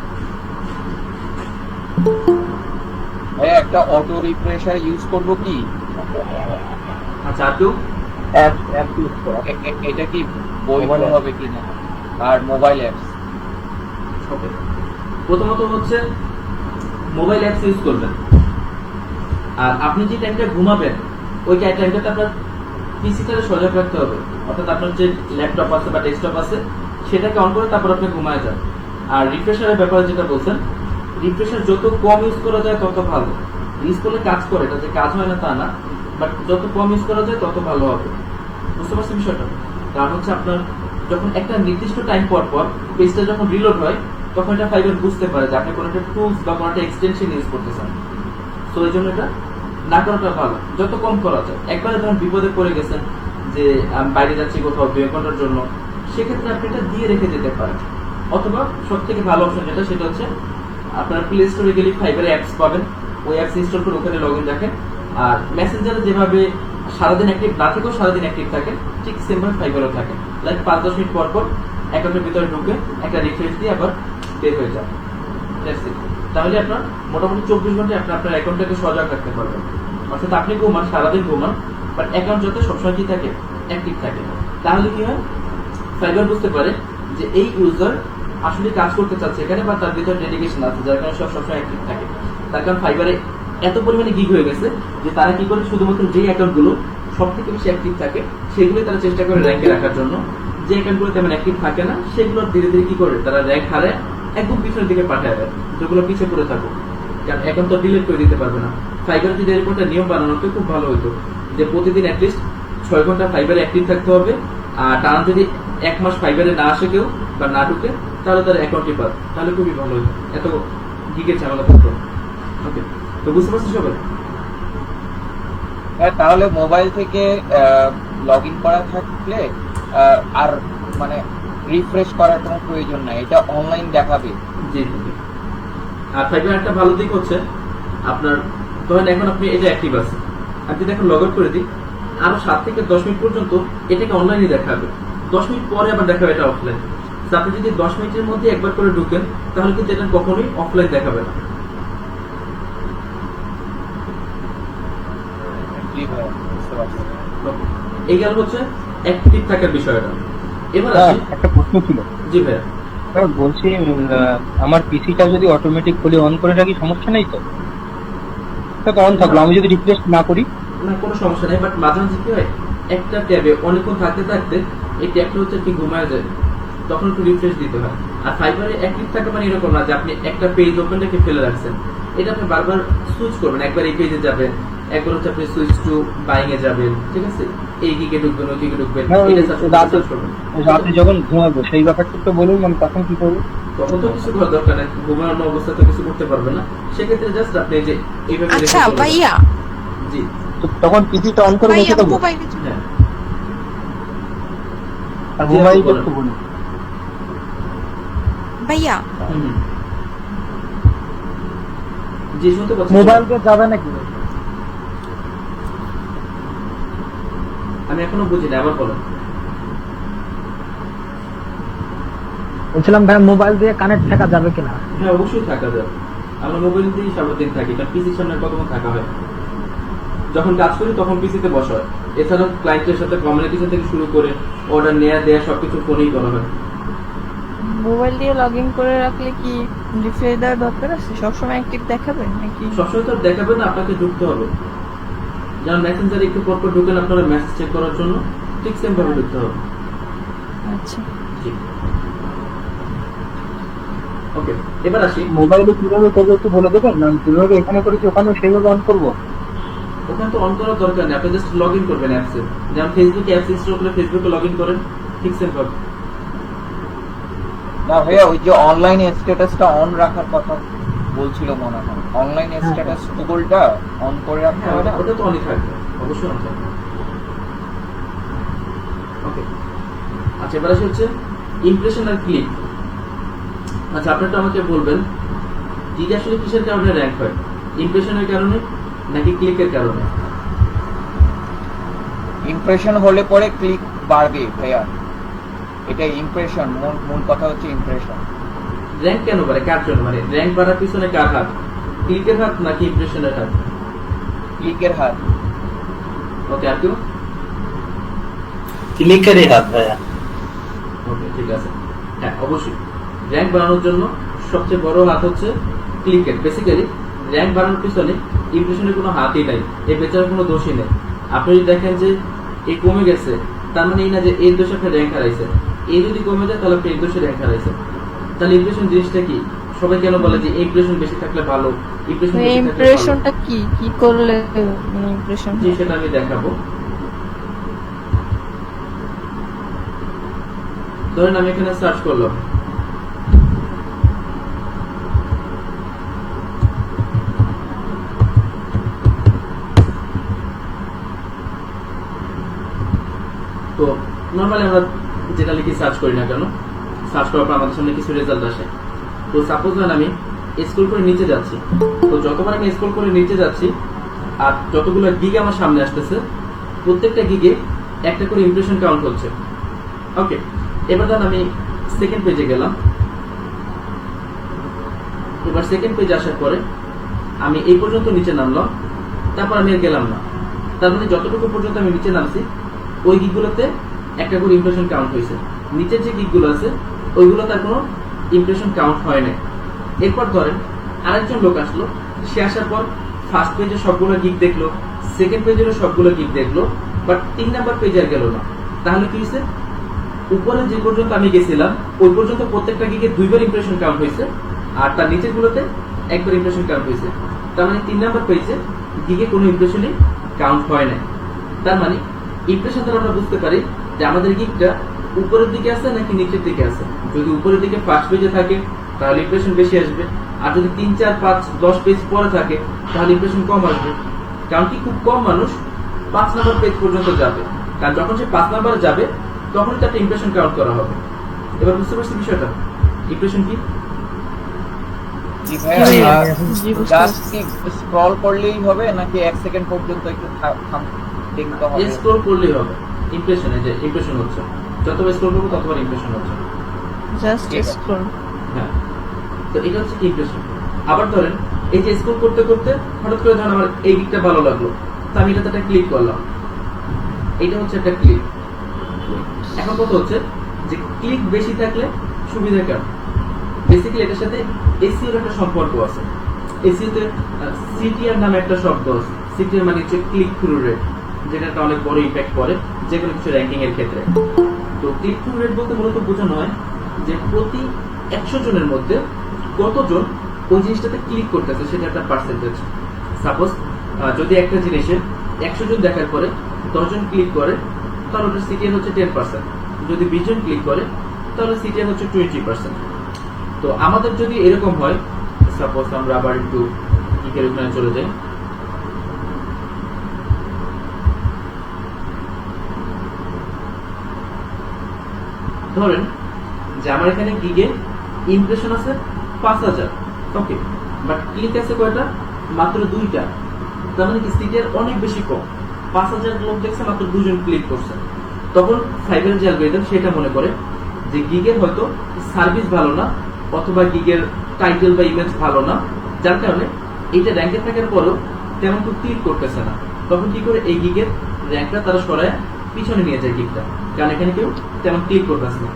একটা অটো রিফ্রেশার ইউজ করব কি? আচ্ছা, আর কেউ? অ্যাপ ইউজ করা, এটা কি বৈধ হবে কিনা? আর মোবাইল অ্যাপস। ওকে, প্রথমত হচ্ছে মোবাইল অ্যাপস ইউজ করবেন, আর আপনি যে টাইমটা ঘুমাবেন ওই টাইমটাতে আপনার পিসিটাকে সজাগ রাখতে হবে, অর্থাৎ আপনার যে ল্যাপটপ আছে বা ডেস্কটপ আছে সেটাকে অন করে তারপর আপনি ঘুমায় যান। আর রিফ্রেশারের ব্যাপারে যেটা বলছেন, রিফ্রেশার যত কম ইউজ করা যায় তত ভালো। ইউজ করলে কাজ করে, এটা যে কাজ হয় না তা না, বাট যত কম ইউজ করা যায় তত ভালো হবে। বুঝতে পারছেন বিষয়টা? কারণ হচ্ছে আপনার যখন একটা নির্দিষ্ট টাইম পর পর পেজটা যখন রিলোড হয় তখন এটা ফাইবার বুঝতে পারে যে আপনি কোনো একটা টুলস বা কোনো একটা এক্সটেনশন ইউজ করতেছেন। তো এই জন্য এটা না করাটা ভালো, যত কম করা যায়। একবারে ধরুন বিপদে পড়ে গেছেন যে আমি বাইরে যাচ্ছি কোথাও 2 ঘন্টার জন্য, সেক্ষেত্রে আপনি এটা দিয়ে রেখে যেতে পারেন। অথবা সব থেকে ভালো অপশন যেটা সেটা হচ্ছে আপনারা প্লে স্টোরে গেলে ফাইবারে অ্যাপস পাবেন, ওই অ্যাপস ইনস্টল করে ওখানে লগ ইন রাখেন। আর মেসেঞ্জারে যেভাবে সারাদিন অ্যাক্টিভ না থেকেও সারাদিন অ্যাক্টিভ থাকেন, ঠিক সেমভাবে ফাইবারও থাকেন। লাইক 5-10 মিনিট পর পর অ্যাকাউন্টের ভিতরে ঢুকে একটা রিফ্রেশ দিয়ে আবার বের হয়ে যান। তাহলে আপনার মোটামুটি 24 ঘন্টায় আপনি আপনার অ্যাকাউন্টটাকে সজাগ রাখতে পারবেন। অর্থাৎ আপনি ঘুমান, সারাদিন ঘুমান, বাট অ্যাকাউন্ট যাতে সবসময় কি থাকে, অ্যাক্টিভ থাকে। তাহলে কি হয়, ফাইবার বুঝতে পারে যে এই ইউজার আসলে কাজ করতে চাচ্ছে এখানে, বা তার ভিতরে ডেডিকেশন আছে যার কারণে সব সবসময় অ্যাক্টিভ থাকে। তার কারণ ফাইবারে এত পরিমাণে গিগ হয়ে গেছে যে তারা কি করে শুধুমাত্র যে অ্যাকাউন্টগুলো সব থেকে বেশি অ্যাক্টিভ থাকে সেগুলোই তারা চেষ্টা করে র্যাঙ্কে রাখার জন্য। যে অ্যাকাউন্টগুলো তেমন অ্যাক্টিভ থাকে না সেগুলো ধীরে ধীরে কি করে তারা র্যাঙ্ক হারায় একদম পিছনের দিকে পাঠায় দেয়, যেগুলো পিছিয়ে পড়ে থাকুক। কারণ এখন তো ডিলিট করে দিতে পারবে না। ফাইবারে যদি এরকম একটা নিয়ম বানানো হতো খুব ভালো হতো, যে প্রতিদিন অ্যাটলিস্ট 6 ঘন্টা ফাইবারে অ্যাক্টিভ থাকতে হবে। আর টানা যদি 1 মাস ফাইবারে না আসে কেউ বা না ঢুকে তাহলে তার অ্যাকাউন্টই পার, তাহলে খুবই ভালো হতো, এত গিগের ঝামেলা থাকতো। ওকে, তো বুঝতে পারছি সবাই? হ্যাঁ, তাহলে মোবাইল থেকে লগ ইন করা থাকলে আর মানে রিফ্রেশ করার কোনো প্রয়োজন নাই, এটা অনলাইন দেখাবে। জি জি। আর ফাইবার একটা ভালো দিক হচ্ছে আপনার ধরেন এখন আপনি এটা অ্যাক্টিভ আছে, আপনি যদি এখন লগ আউট করে দিই আরো 7 থেকে 10 মিনিট পর্যন্ত এটাকে অনলাইনে দেখাবে, 10 মিনিট পরে আবার দেখাবে এটা অফলাইন। আপনি যদি 10 মিনিটের মধ্যে একবার করে ঢুকেন তাহলে কিন্তু এটা কখনোই অফলাইন দেখাবে না। এই গেল হচ্ছে অ্যাক্টিভ থাকার বিষয়টা। এবার আসি একটা প্রশ্ন ছিল। জি ভাইয়া। বলছি আমার পিসিটা যদি অটোমেটিক অন করে রাখি সমস্যা নেই তো? অন থাকলো, আমি যদি রিফ্রেশ না করি? না, কোনো সমস্যা নেই, বাট মাঝে মাঝে কি হয় একটা ট্যাবে অনেকক্ষণ থাকতে থাকতে এই ট্যাবটা হচ্ছে কি ঘুমায় যায়, তখন একটু রিফ্রেশ দিতে হয়। আর ফাইবারে অ্যাক্টিভ থাকা মানে এরকম না যে আপনি একটা পেজ ওপেন রেখে ফেলে রাখছেন, এটা আপনি বারবার সুইচ করবেন, একবার এই পেজে যাবেন, একবার হচ্ছে আপনি সুইচ টু বাইং এ যাবেন, ঠিক আছে, এই গিগে ঢুকবেন ওই গিগে ঢুকবেন, এটা সার্চ করবেন। রাতে যখন ঘুমাবো সেই ব্যাপারটা তো বলুন, মানে তখন কি করবো? তখন তো কিছু করার দরকার নেই, ঘুমানো অবস্থায় তো কিছু করতে পারবে না, সেক্ষেত্রে জাস্ট আপনি যে এইভাবে আচ্ছা ভাইয়া, জি তখন পিসিটা অন করে রেখে দেবো? হ্যাঁ। আর মোবাইল একটু বলুন। ভাইয়া জি শুনতে পাচ্ছি। মোবাইলকে যাবে নাকি? আমি এখনো বুঝি না, আবার বলেন। বলছিলাম ভাই মোবাইল দিয়ে কানেক্ট থাকা যাবে কিনা? হ্যাঁ অবশ্যই থাকা যাবে, আমরা মোবাইল দিয়েই সারাদিন থাকি, কারণ পিসির সামনে কতক্ষণ থাকা হয়, যখন কাজ করি তখন পিসিতে বসা হয়। এছাড়াও ক্লায়েন্টের সাথে কমিউনিকেশন থেকে শুরু করে অর্ডার নেওয়া দেওয়া সবকিছু ফোনেই করা হয়। মোবাইল দিয়ে লগ ইন করে রাখলে কি রিফ্রেশ দেওয়ার দরকার আছে? সবসময় অ্যাক্টিভ দেখাবে নাকি? সবসময় তো দেখাবে না, আপনাকে ঢুকতে হবে। যেমন মেসেঞ্জারে একটু পর পর ঢুকেন আপনারা মেসেজ চেক করার জন্য, ঠিক সেম ভাবে ঢুকতে হবে। আচ্ছা, জি ওকে, এবার আসি মোবাইলে কিভাবে করবো একটু বলে দেবেন? আমি কিভাবে এখানে করেছি ওখানে সেইভাবে অন করবো? ওখানে তো অন করার দরকার নেই, আপনি জাস্ট লগ ইন করবেন অ্যাপসে। যেমন ফেসবুকে অ্যাপস ইনস্টল করে ফেসবুকে লগ ইন করেন, ঠিক সেম ভাবে। না ভাইয়া, ওই যে অনলাইন স্ট্যাটাসটা অন রাখার কথা বলছিল মনে হয়, অনলাইন স্ট্যাটাস টুলটা অন করে রাখতে হ্যাঁ হবে না? ওটা তো অনই থাকবে, অবশ্যই অন থাকবে। ওকে, আচ্ছা এবার আসি হচ্ছে ইমপ্রেশন আর ক্লিক। আচ্ছা আপনারটা আমাকে বলবেন যে আসলে কিসের কারণে র্যাঙ্ক হয়, ইমপ্রেশনের কারণে নাকি ক্লিকের কারণে? ইমপ্রেশন হলে পরে ক্লিক বাড়বে ভাইয়া, এটা ইমপ্রেশন, মূল কথা হচ্ছে ইমপ্রেশন। র্যাঙ্ক কেন বাড়ে, কার জন্য? মানে র্যাঙ্ক বাড়ার পিছনে কার হাত, ক্লিকের হাত নাকি ইমপ্রেশনের হাত? ক্লিকের হাত। ওকে, আর কেউ? ক্লিকেরই হাত ভাইয়া। ওকে ঠিক আছে, হ্যাঁ অবশ্যই র্যাঙ্ক বাড়ানোর জন্য সবচেয়ে বড় হাত হচ্ছে ক্লিকের। বেসিক্যালি র্যাঙ্ক বাড়ানোর পিছনে ইমপ্রেশনের কোনো হাতই নাই, এই বেচার কোনো দোষই নেই। আপনি যদি দেখেন যে এই কমে গেছে, তার মানে এই না যে এই দোষে আপনি র্যাঙ্ক হারাইছেন, এই যদি কমে যায় তাহলে আপনি এই দোষে র্যাঙ্ক হারাইছেন। তাহলে ইমপ্রেশন জিনিসটা কি? সবাই কেন বলে যে ইমপ্রেশন বেশি থাকলে ভালো, ইমপ্রেশন বেশি থাকলে ভালো? ইমপ্রেশনটা কি কি করলে ইমপ্রেশন? জি সেটা আমি দেখাবো। ধরেন আমি এখানে সার্চ করলাম, তো নর্মালি আমরা যেটা লিখে সার্চ করি না কেন, সার্চ করার পর আমাদের সামনে কিছু রেজাল্ট আসে। তো সাপোজ ধরেন আমি স্ক্রল করে নিচে যাচ্ছি, তো যতবার আমি স্ক্রল করে নিচে যাচ্ছি আর যতগুলো গিগ আমার সামনে আসতেছে, প্রত্যেকটা গিগে একটা করে ইমপ্রেশন কাউন্ট হচ্ছে। ওকে, এবার ধরেন আমি সেকেন্ড পেজে গেলাম, এবার সেকেন্ড পেজে আসার পরে আমি এই পর্যন্ত নিচে নামলাম, তারপর আমি আর গেলাম না। তার মানে যতটুকু পর্যন্ত আমি নিচে নামছি ওই গিগগুলোতে একটা করে ইমপ্রেশন কাউন্ট হয়েছে, নিচের যে গিগগুলো আছে ওইগুলো তার কোনো ইমপ্রেশন কাউন্ট হয় না। এরপর ধরেন আরেকজন লোক আসলো, সে আসার পর ফার্স্ট পেজে সবগুলো গিগ দেখলো, সেকেন্ড পেজেরও সবগুলো গিগ দেখলো, বাট 3 নাম্বার পেজে আর গেল না। তাহলে কি হয়েছে? উপরে যে পর্যন্ত আমি গেছিলাম ওই পর্যন্ত প্রত্যেকটা গিগে 2বার ইমপ্রেশন কাউন্ট হয়েছে, আর তার নিচের গুলোতে 1বার ইমপ্রেশন কাউন্ট হয়েছে। তার মানে 3 নাম্বার পেজে গিগে কোনো ইমপ্রেশনই কাউন্ট হয় না। তার মানে ইমপ্রেশন দ্বারা আমরা বুঝতে পারি যে আমাদের গিগটা উপরের দিকে আছে নাকি নিচের দিকে আছে। যদি উপরের দিকে ফার্স্ট পেজে থাকে তাহলে ইমপ্রেশন বেশি আসবে, আর যদি 3, 4, 5, 10 পেজ পরে থাকে তাহলে ইমপ্রেশন কম আসবে। কারণ কি খুব কম মানুষ 5 নাম্বার পেজ পর্যন্ত যাবে, কারণ যখন সে 5 নাম্বারে যাবে তখনই তার ইমপ্রেশন কাউন্ট করা হবে। এবার বুঝতে পারছি বিষয়টা? ইমপ্রেশন কি? জি জি, ভাইয়া, জি, বুঝতে জাস্ট পারছি। কি স্ক্রল করলেই হবে নাকি 1 সেকেন্ড পর্যন্ত একটু দেখতে হবে? স্ক্রল করলেই হবে। ইমপ্রেশনে যে ইমপ্রেশন হচ্ছে, যতবার স্ক্রল করবো ততবার ইমপ্রেশন হচ্ছে। জাস্ট ঠিক আছে। স্ক্রল। হ্যাঁ, তো এটা হচ্ছে কি ইমপ্রেশন। আবার ধরেন এই যে স্ক্রল করতে করতে হঠাৎ করে ধরেন আমার এই দিকটা ভালো লাগলো, তো আমি এটাতে একটা ক্লিক করলাম, এটা হচ্ছে একটা ক্লিক। এখন কথা হচ্ছে যে ক্লিক বেশি থাকলে সুবিধা কেন? বেসিক্যালি এটার সাথে এসইওর একটা সম্পর্ক আছে। এসইওতে সিটিআর নামে একটা শব্দ আছে। সিটিআর মানে হচ্ছে ক্লিক থ্রু রেট, যেটা একটা অনেক বড় ইম্প্যাক্ট করে যে কোনো কিছু র্যাঙ্কিং এর ক্ষেত্রে। তো ক্লিক থ্রু রেট বলতে মূলত বোঝানো হয় যে প্রতি 100 জনের মধ্যে কতজন ওই জিনিসটাতে ক্লিক করতেছে সেটা একটা পার্সেন্টেজ। সাপোজ যদি একটা জিনিসের 100 জন দেখার পরে 10 জন ক্লিক করে তাহলে ওটার সিটিআর হচ্ছে 10%। যদি 20 জন ক্লিক করে তাহলে সিটিআর হচ্ছে 20%। তো আমাদের যদি এরকম হয়, সাপোজ আমরা আবার একটু ক্লিকের ওখানে চলে যাই, ধরেন যে আমার এখানে গিগে ইমপ্রেশন আছে 5000, ওকে, বাট ক্লিক আছে কয়টা? মাত্র 2টা। তার মানে কি সিটিআর অনেক বেশি কম। 5000 লোক দেখছে, মাত্র 2 জন ক্লিক করছে। তখন ফাইবার যে অ্যালগরিদম সেটা মনে করে যে গিগের হয়তো সার্ভিস ভালো না, অথবা গিগের টাইটেল বা ইমেজ ভালো না, যার কারণে এইটা র্যাঙ্কে থাকার পরও তেমন কেউ ক্লিক করতেছে না। তখন কি করে এই গিগের র্যাঙ্কটা তারা সরায় পিছনে নিয়ে যায় গিগটা, কারণ এখানে কেউ তেমন ক্লিক করতেছে না।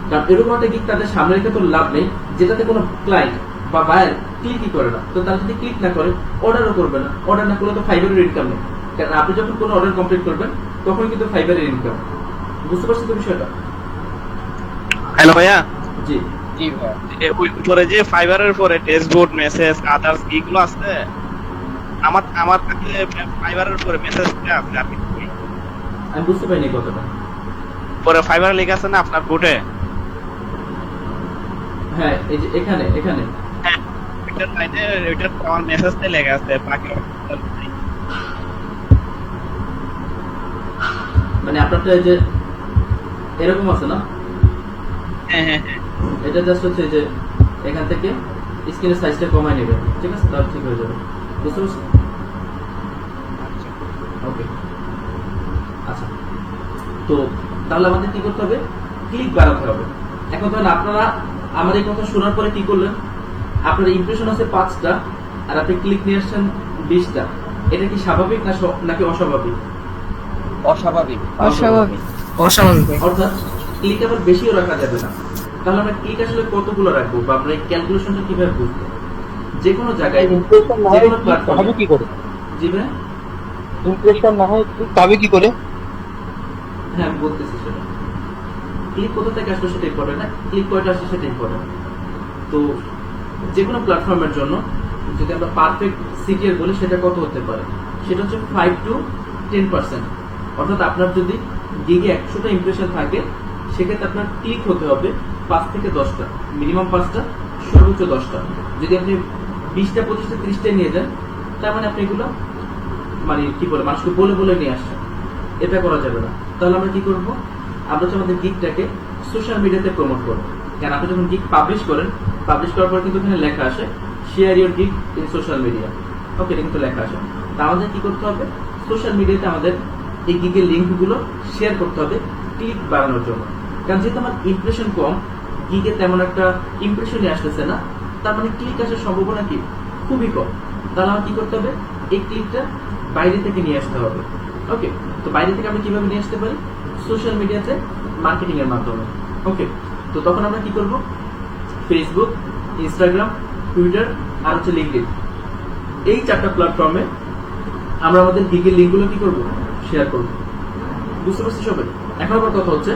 কারণ এরকম একটা গিগ তাদের সামনে রেখে তো লাভ নেই যেটাতে কোনো ক্লায়েন্ট বা বায়ার ক্লিকই করে না। তো তারা যদি ক্লিক না করে অর্ডারও করবে না, অর্ডার না করলে তো ফাইবারের ইনকাম নেই, কারণ আপনি যখন কোনো অর্ডার কমপ্লিট করবেন তখন কিন্তু ফাইবারের ইনকাম। বুঝতে পারছি তো বিষয়টা? হ্যালো ভাইয়া, জি জি ভাইয়া। ওই উপরে যে ফাইবারের পরে ড্যাশবোর্ড, মেসেজ, আদার্স এগুলো আছে, আমার কাছে ফাইবারের পরে মেসেজটা আছে আর কিছু নেই। আমি বুঝতে পারিনি কতটা। পরে ফাইবার লেখা আছে না আপনার বোর্ডে? হ্যাঁ, এই যে এখানে এখানে হ্যাঁ, ওইটার লাইনে ওইটার আমার মেসেজটা লেখা আছে, বাকি মানে আপনারটা এই যে এরকম আছে না? হ্যাঁ হ্যাঁ হ্যাঁ, এটা জাস্ট হচ্ছে যে এখান থেকে স্ক্রিনের সাইজটা কমায় নেবেন, ঠিক আছে? তাহলে ঠিক হয়ে যাবে। বুঝতে পারছি? ওকে, আচ্ছা। তো তাহলে আমাদের কি করতে হবে? ক্লিক বাড়াতে হবে। এখন ধরেন আপনারা আমার এই কথা শোনার পরে কি করলেন? আপনার ইমপ্রেশন আছে 5টা আর আপনি ক্লিক নিয়ে আসছেন 20টা। এটা কি স্বাভাবিক নাকি অস্বাভাবিক? অস্বাভাবিক। অস্বাভাবিক। অস্বাভাবিক ভাই। অর্থাৎ ক্লিক আবার বেশিও রাখা যাবে না। তাহলে আমরা ক্লিক আসলে কতগুলো রাখবো বা আমরা এই ক্যালকুলেশনটা কিভাবে বুঝবো? যে কোনো জায়গায় ইমপ্রেশন না যে হয় কোনো হবে প্ল্যাটফর্মে। কি করে? জি ভাই, ইমপ্রেশন না হয় তবে কি করে? হ্যাঁ আমি বলতেছি সেটা। ক্লিক কোথা থেকে আসবে সেটা ইম্পর্টেন্ট না, ক্লিক কয়টা আসছে সেটা ইম্পর্টেন্ট। তো যে কোনো প্ল্যাটফর্মের জন্য যদি আমরা পারফেক্ট সিটিআর বলি সেটা কত হতে পারে? সেটা হচ্ছে 5 to 10%। অর্থাৎ আপনার যদি গিগে 100টা ইমপ্রেশন থাকে সেক্ষেত্রে আপনার ক্লিক হতে হবে 5 থেকে 10টা, মিনিমাম 5টা, সর্বোচ্চ 10টা। যদি আপনি 20টা, 25টা, 30টা নিয়ে যান তার মানে আপনি এগুলো মানে কি বলে মানুষকে বলে বলে নিয়ে আসছেন, এটা করা যাবে না। তাহলে আমরা কি করব? আমরা হচ্ছে আমাদের গিগটাকে সোশ্যাল মিডিয়াতে প্রমোট করবো। কারণ আপনি যখন গিগ পাবলিশ করেন, পাবলিশ করার পর কিন্তু এখানে লেখা আসে share your gig in social media. Okay, এটা কিন্তু লেখা আসে। তা আমাদের কি করতে হবে? সোশ্যাল মিডিয়াতে আমাদের এই গিগের লিঙ্কগুলো শেয়ার করতে হবে ক্লিক বাড়ানোর জন্য। কারণ যেহেতু আমার ইমপ্রেশন কম, গিগে তেমন একটা ইমপ্রেশনই আসতেছে না, তার মানে ক্লিক আসার সম্ভাবনা কি খুবই কম। তাহলে আমার কি করতে হবে? এই ক্লিকটা বাইরে থেকে নিয়ে আসতে হবে। ওকে, তো বাইরে থেকে আমরা কিভাবে নিয়ে আসতে পারি? সোশ্যাল মিডিয়াতে মার্কেটিং এর মাধ্যমে। ওকে, তো তখন আমরা কি করব? ফেসবুক, ইনস্টাগ্রাম, টুইটার আর হচ্ছে লিঙ্কডইন। এই 4টা প্ল্যাটফর্মে আমরা আমাদের গিগের লিঙ্কগুলো কি করব, শেয়ার করব। বুঝতে পারছি সবাই? এখন আবার কথা হচ্ছে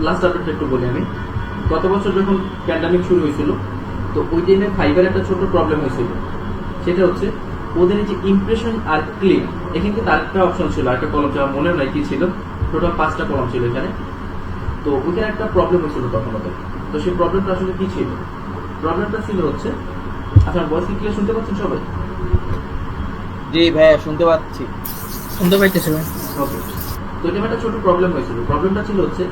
লাস্ট আপডেট একটু বলি আমি। গত বছর যখন প্যান্ডামিক শুরু হয়েছিল, তো ওই টাইমে ফাইবার একটা ছোট প্রবলেম হয়েছিল। সেটা হচ্ছে ওদের যে ইমপ্রেশন আর ক্লিক, এখানে কিন্তু আরেকটা অপশন ছিল, আরেকটা কলম ছিল, মনে নাই কি ছিল, টোটাল 5টা কলম ছিল এখানে। তো ওইখানে একটা প্রবলেম হয়েছিল তখন ওদের। তো সেই প্রবলেমটা আসলে কি ছিল? প্রবলেমটা ছিল হচ্ছে, আচ্ছা ভয়েস কি ক্লিয়ার শুনতে পাচ্ছেন সবাই? জি ভাইয়া শুনতে পাচ্ছি। শুনতে পাইতেছি ভাই। ওকে, তো এটা একটা ছোট প্রবলেম হয়েছিল। প্রবলেমটা ছিল হচ্ছে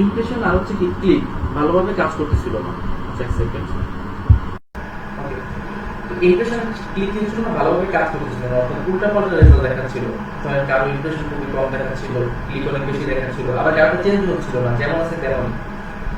ইমপ্রেশন আর হচ্ছে কি ক্লিক ভালোভাবে কাজ করতেছিল না। আচ্ছা এক সেকেন্ড। ওকে, তো ইমপ্রেশন ক্লিক জিনিসগুলো না ভালোভাবে কাজ করতেছিল না, অর্থাৎ উল্টাপাল্টা রেজাল্ট দেখাচ্ছিল। ধরেন কারো ইমপ্রেশন খুবই কম দেখাচ্ছিল, ক্লিক অনেক বেশি দেখাচ্ছিল, আবার কারোটা চেঞ্জ হচ্ছিল না, যেমন আছে তেমন।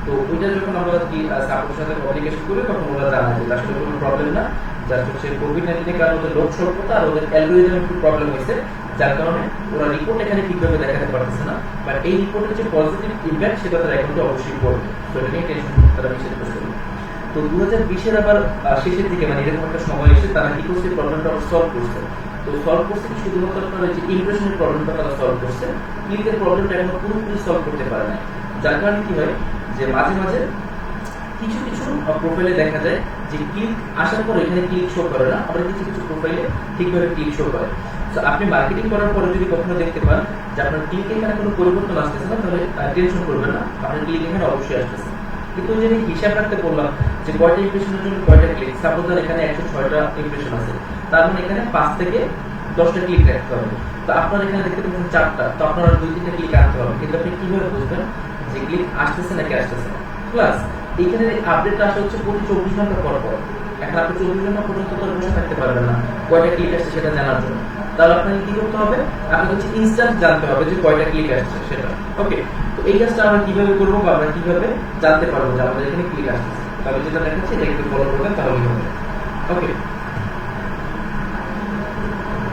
তো ওইটা যখন আমরা কি সাপোর্টের সাথে কমিউনিকেশন করি, তখন ওরা জানা যায় আসলে কোনো প্রবলেম না, যার হচ্ছে কোভিড-19 কারণে ওদের লোক স্বল্পতা আর ওদের অ্যালগরিদমে একটু প্রবলেম হয়েছে, যার কারণে ওরা রিপোর্ট এখানে ঠিকভাবে দেখাতে পারতেছে না। বাট এই রিপোর্টের যে পজিটিভ ইম্প্যাক্ট সেটা তারা অ্যাকাউন্টে অবশ্যই করবে। তো এটা নিয়ে টেনশন তারা নিষেধ করছে। তো 2020-এর আবার শেষের দিকে মানে এরকম একটা সময় এসে তারা কি করছে, প্রবলেমটা সলভ করছে। তো সলভ করছে কি শুধুমাত্র আপনার যে ইমপ্রেশনের প্রবলেমটা তারা সলভ করছে, ক্লিকের প্রবলেমটা এখনো পুরোপুরি সলভ করতে পারে না। যার কারণে কি হয় যে মাঝে মাঝে কিছু কিছু প্রোফাইলে দেখা যায় যে ক্লিক আসার পরে এখানে ক্লিক শো করে না, আবার কিছু কিছু প্রোফাইলে ঠিকভাবে ক্লিক শো করে। তো আপনি মার্কেটিং করার পরে যদি কখনো দেখতে পান যে আপনার ক্লিকে এখানে কোনো পরিবর্তন আসতেছে না, তাহলে টেনশন করবেন না, আপনার ক্লিক এখানে অবশ্যই আসতেছে। কিন্তু যদি হিসাব রাখতে বললাম যে কয়টা ইমপ্রেশনের জন্য কয়টা ক্লিক, সাপোজ ধর এখানে 106টা ইমপ্রেশন আছে, তার মানে এখানে 5 থেকে 10টা ক্লিক রাখতে হবে। তো আপনার এখানে দেখতে পাচ্ছেন 4টা, তো আপনার 2-3টা ক্লিক আনতে হবে। কিন্তু আপনি কিভাবে বুঝবেন যে ক্লিক আসতেছে নাকি আসতেছে না? প্লাস এইখানে আপডেটটা আসা হচ্ছে প্রতি 24 ঘন্টা পর পর। এখন আপনি 24 ঘন্টা পর্যন্ত তো বসে থাকতে পারবেন না কয়টা ক্লিক আসছে সেটা জানার জন্য। তাহলে আপনাকে কি করতে হবে, আপনাকে হচ্ছে ইনস্ট্যান্ট জানতে হবে যে কয়টা ক্লিক আসছে সেটা। ওকে, তো এই কাজটা আমরা কিভাবে করবো বা আমরা কিভাবে জানতে পারবো যে আমাদের এখানে ক্লিক আসছে? তাহলে যেটা দেখাচ্ছি এটা একটু ফলো করবেন, তাহলেই হবে। ওকে,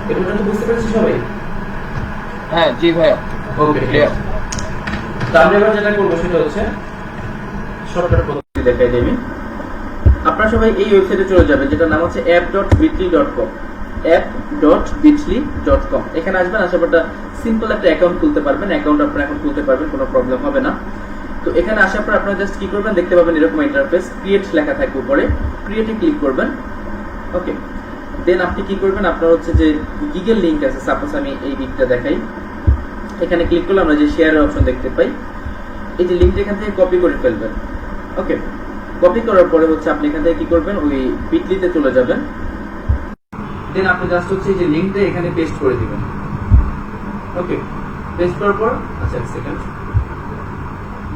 এ পর্যন্ত বুঝতে পেরেছি সবাই? হ্যাঁ জি ভাইয়া। ওকে, তো আমরা এবার যেটা করবো সেটা হচ্ছে শর্টকাট পদ্ধতি দেখাই দেবে। আপনারা সবাই এই ওয়েবসাইটে চলে যাবেন, যেটার নাম হচ্ছে app.bitly.com। app.bitly.com এখানে আসবেন, আসার পর সিম্পল একটা অ্যাকাউন্ট খুলতে পারবেন। অ্যাকাউন্ট আপনারা এখন খুলতে পারবেন, কোনো প্রবলেম হবে না। তো এখানে আসার পর আপনারা জাস্ট কি করবেন, দেখতে পাবেন এরকম ইন্টারফেস, ক্রিয়েট লেখা থাকবে উপরে, ক্রিয়েটে ক্লিক করবেন। ওকে, দেন আপনি কি করবেন, আপনার হচ্ছে যে গিগের লিংক আছে, সাপোজ আমি এই দিকটা দেখাই, এখানে ক্লিক করলে আমরা যে শেয়ারের অপশন দেখতে পাই, এই যে লিংকটা এখান থেকে কপি করে ফেলবেন। ওকে, কপি করার পরে হচ্ছে আপনি এখান থেকে কি করবেন, ওই বিটলিতে চলে যাবেন। দেন আপনি জাস্ট হচ্ছে এই যে লিংকটা এখানে পেস্ট করে দিবেন। ওকে, পেস্ট করার পর আচ্ছা এক সেকেন্ড,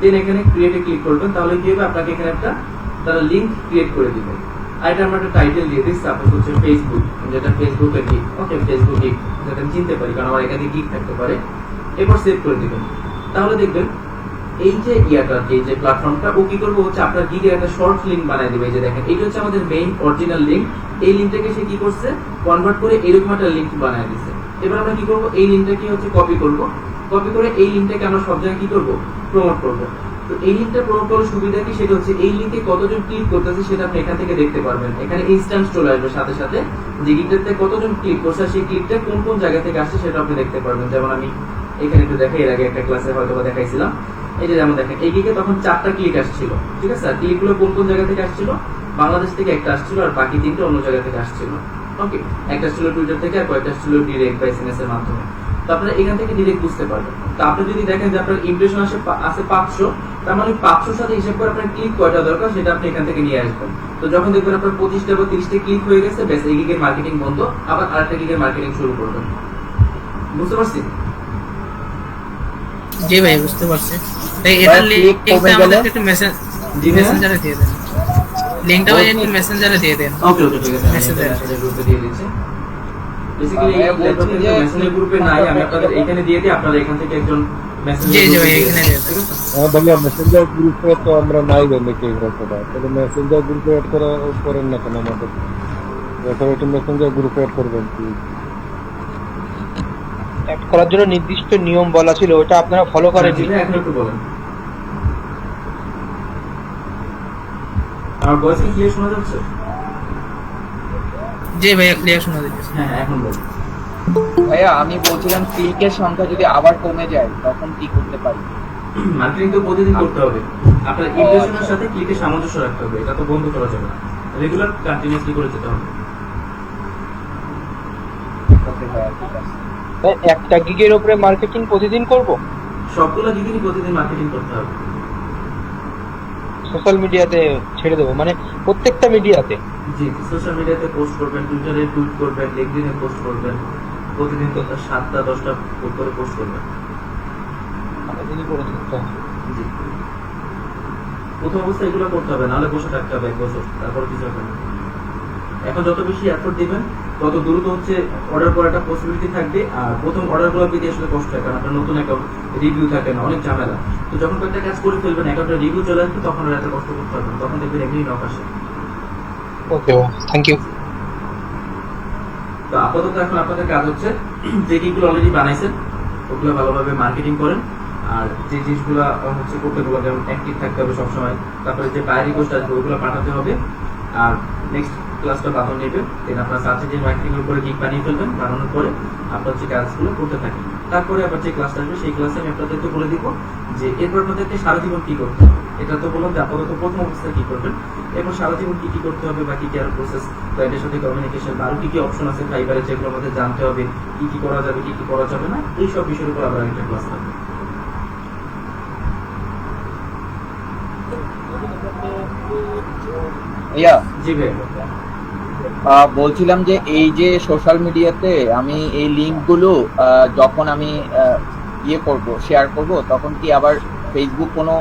দেন এখানে ক্রিয়েটে ক্লিক করবেন। তাহলে কি হবে, আপনাকে এখানে একটা তারা লিংক ক্রিয়েট করে দিবে। আর এটা আমরা একটা টাইটেল দিয়ে দিই, সাপোজ হচ্ছে ফেসবুক, যেটা ফেসবুকের গিগ। ওকে, ফেসবুক গিগ, যেটা আমি চিনতে পারি কারণ আমার একাধিক গিগ থাকতে পারে। এরপর সেভ করে দিবেন। তাহলে দেখবেন এই যে ইয়াটা, এই যে প্ল্যাটফর্মটা, ও কি করবো হচ্ছে আপনার গিগের একটা শর্ট লিংক বানিয়ে দিবে। এই যে দেখেন, এটা হচ্ছে আমাদের মেইন অরিজিনাল লিংক। এই লিংকটাকে সে কি করছে, কনভার্ট করে এরকম একটা লিংক বানিয়ে দিচ্ছে। এবার আমরা কি করবো, এই লিংকটাকে হচ্ছে কপি করব, কপি করে এই লিংকটাকে আমরা সব জায়গায় কি করব, প্রমোট করব। তো এই লিংকটা প্রমোট করার সুবিধা কি, সেটা হচ্ছে এই লিংকে কতজন ক্লিক করতেছে সেটা আপনি এখান থেকে দেখতে পারবেন। এখানে ইনস্ট্যান্ট চলে আসবে সাথে সাথে যে গিগটাতে কতজন ক্লিক করছে, সেই ক্লিকটা কোন কোন জায়গা থেকে আসছে সেটা আপনি দেখতে পারবেন। যেমন আমি এখানে একটু দেখাই, এর আগে একটা ক্লাসে হয়তো দেখাইছিলাম। এই যে যেমন দেখেন, এই গিগে তখন 4টা ক্লিক আসছিল, ঠিক আছে। আর ক্লিকগুলো কোন কোন জায়গা থেকে আসছিল, বাংলাদেশ থেকে একটা আসছিল, আর বাকি 3টা অন্য জায়গা থেকে আসছিল। ওকে, একটা ছিল টুইটার থেকে, আর কয়েকটা ছিল ডিরেক্ট বা এসএমএস এর মাধ্যমে। তো আপনারা এখান থেকে ডিরেক্ট বুঝতে পারবেন। তো আপনি যদি দেখেন যে আপনার ইমপ্রেশন আছে 500, তার মানে 500 সাথে হিসাব করে আপনার ক্লিক কয়টা দরকার সেটা আপনি এখান থেকে নিয়ে আসবেন। তো যখন দেখবেন আপনার 25টা বা 30টা ক্লিক হয়ে গেছে, ব্যাস এই গিগের মার্কেটিং বন্ধ, আবার আরেকটা গিগের মার্কেটিং শুরু করবেন। বুঝতে পারছি? জি ভাই, বুঝতে পারছি। তাই এটা লিংকটা আমাদেরকে একটু মেসেঞ্জারে দিয়ে দেন। লিংকটা ভাই একটু মেসেঞ্জারে দিয়ে দেন। ওকে ওকে, ঠিক আছে, মেসেঞ্জারে গ্রুপে দিয়ে দিচ্ছি। বেসিক্যালি এই ল্যাপটপে যে মেসেঞ্জার গ্রুপে নাই, আমি আপনাদের এখানে দিয়ে দিই, আপনারা এখান থেকে একজন মেসেঞ্জার জি ভাই, এখানে দিয়ে দেন। ভাইয়া মেসেঞ্জার গ্রুপে তো আমরা নাই দেখি এগুলো, তাহলে মেসেঞ্জার গ্রুপে অ্যাড করেন না কেন আমাদের? একটু মেসেঞ্জার গ্রুপে অ্যাড করবেন প্লিজ। অ্যাড করার জন্য নির্দিষ্ট নিয়ম বলা ছিল, ওটা আপনারা ফলো করেন। এখন একটু বলেন। আমার ভয়েস কি ক্লিয়ার শোনা যাচ্ছে? জি ভাইয়া ক্লিয়ার শোনা যাচ্ছে। হ্যাঁ এখন বলুন। ভাইয়া আমি বলছিলাম ক্লিকের সংখ্যা যদি আবার কমে যায় তখন কি করতে পারি? মার্কেটিং তো প্রতিদিন করতে হবে, আপনার ইমপ্রেশনের সাথে ক্লিকের সামঞ্জস্য রাখতে হবে, এটা তো বন্ধ করা যাবে না, রেগুলার কন্টিনিউয়াসলি করে যেতে হবে। ওকে ভাইয়া ঠিক আছে। একটা গিগের উপরে মার্কেটিং প্রতিদিন করব? সবগুলো দিকেই প্রতিদিন মার্কেটিং করতে হবে। সোশ্যাল মিডিয়াতে ছেড়ে দেবো, মানে প্রত্যেকটা মিডিয়াতে? জি, সোশ্যাল মিডিয়াতে পোস্ট করবেন, টুইটারে টুইট করবেন, লিঙ্কডইনে পোস্ট করবেন, প্রতিদিন তো 7টা-10টা করে পোস্ট করবেন। প্রতিদিনই করে থাকতে হবে। জি, প্রথম অবস্থায় এগুলো করতে হবে, নাহলে বসে থাকতে হবে 1 বছর, তারপর কিছু হবে না। এখন যত বেশি এফোর্ট দিবেন তত দ্রুত হচ্ছে অর্ডার করাটা পসিবিলিটি থাকবে। আর প্রথম অর্ডারগুলো পেতে আসলে কষ্ট হয়, কারণ আপনার নতুন অ্যাকাউন্ট, রিভিউ থাকে না, অনেক ঝামেলা। তো যখন কয়েকটা কাজ করে ফেলবেন, অ্যাকাউন্টের রিভিউ চলে আসবে, তখন আর এত কষ্ট করতে হবে না, তখন দেখবেন এমনি নক আসে। ওকে, থ্যাংক ইউ। তো আপাতত এখন আপনাদের কাজ হচ্ছে যে গিগুলো অলরেডি বানাইছেন ওগুলো ভালোভাবে মার্কেটিং করেন, আর যে জিনিসগুলো হচ্ছে করতে গুলো যেমন অ্যাক্টিভ থাকতে হবে সবসময়, তারপরে যে বাই রিকোয়েস্ট আসবে ওগুলো পাঠাতে হবে। আর নেক্সট ক্লাসটা বাতন নেবে, দেন আপনার সার্চ ইঞ্জিন মার্কেটিং এর উপরে গিগ বানিয়ে ফেলবেন, বানানোর পরে আপনার যে কাজগুলো করতে থাকেন। তারপরে আবার যে ক্লাসটা আসবে সেই ক্লাসে আমি আপনাদেরকে বলে দিব যে এরপর আপনাদেরকে সারা জীবন কি করতে হবে। এটা তো বললাম যে আপাতত প্রথম অবস্থায় কি করবেন, এরপর সারা জীবন কি কি করতে হবে, বা কি কি আরো প্রসেস, ক্লায়েন্টের সাথে কমিউনিকেশন, আরো কি কি অপশন আছে ফাইবারে যেগুলো আমাদের জানতে হবে, কি কি করা যাবে কি কি করা যাবে না, এই সব বিষয়ের উপর আবার একটা ক্লাস থাকবে। ইয়া জি ভাই, বলছিলাম যে এই যে সোশ্যাল মিডিয়াতে আমি এই লিঙ্কগুলো যখন আমি ইয়ে করব, শেয়ার করব, তখন কি আবার ফেসবুক কোনো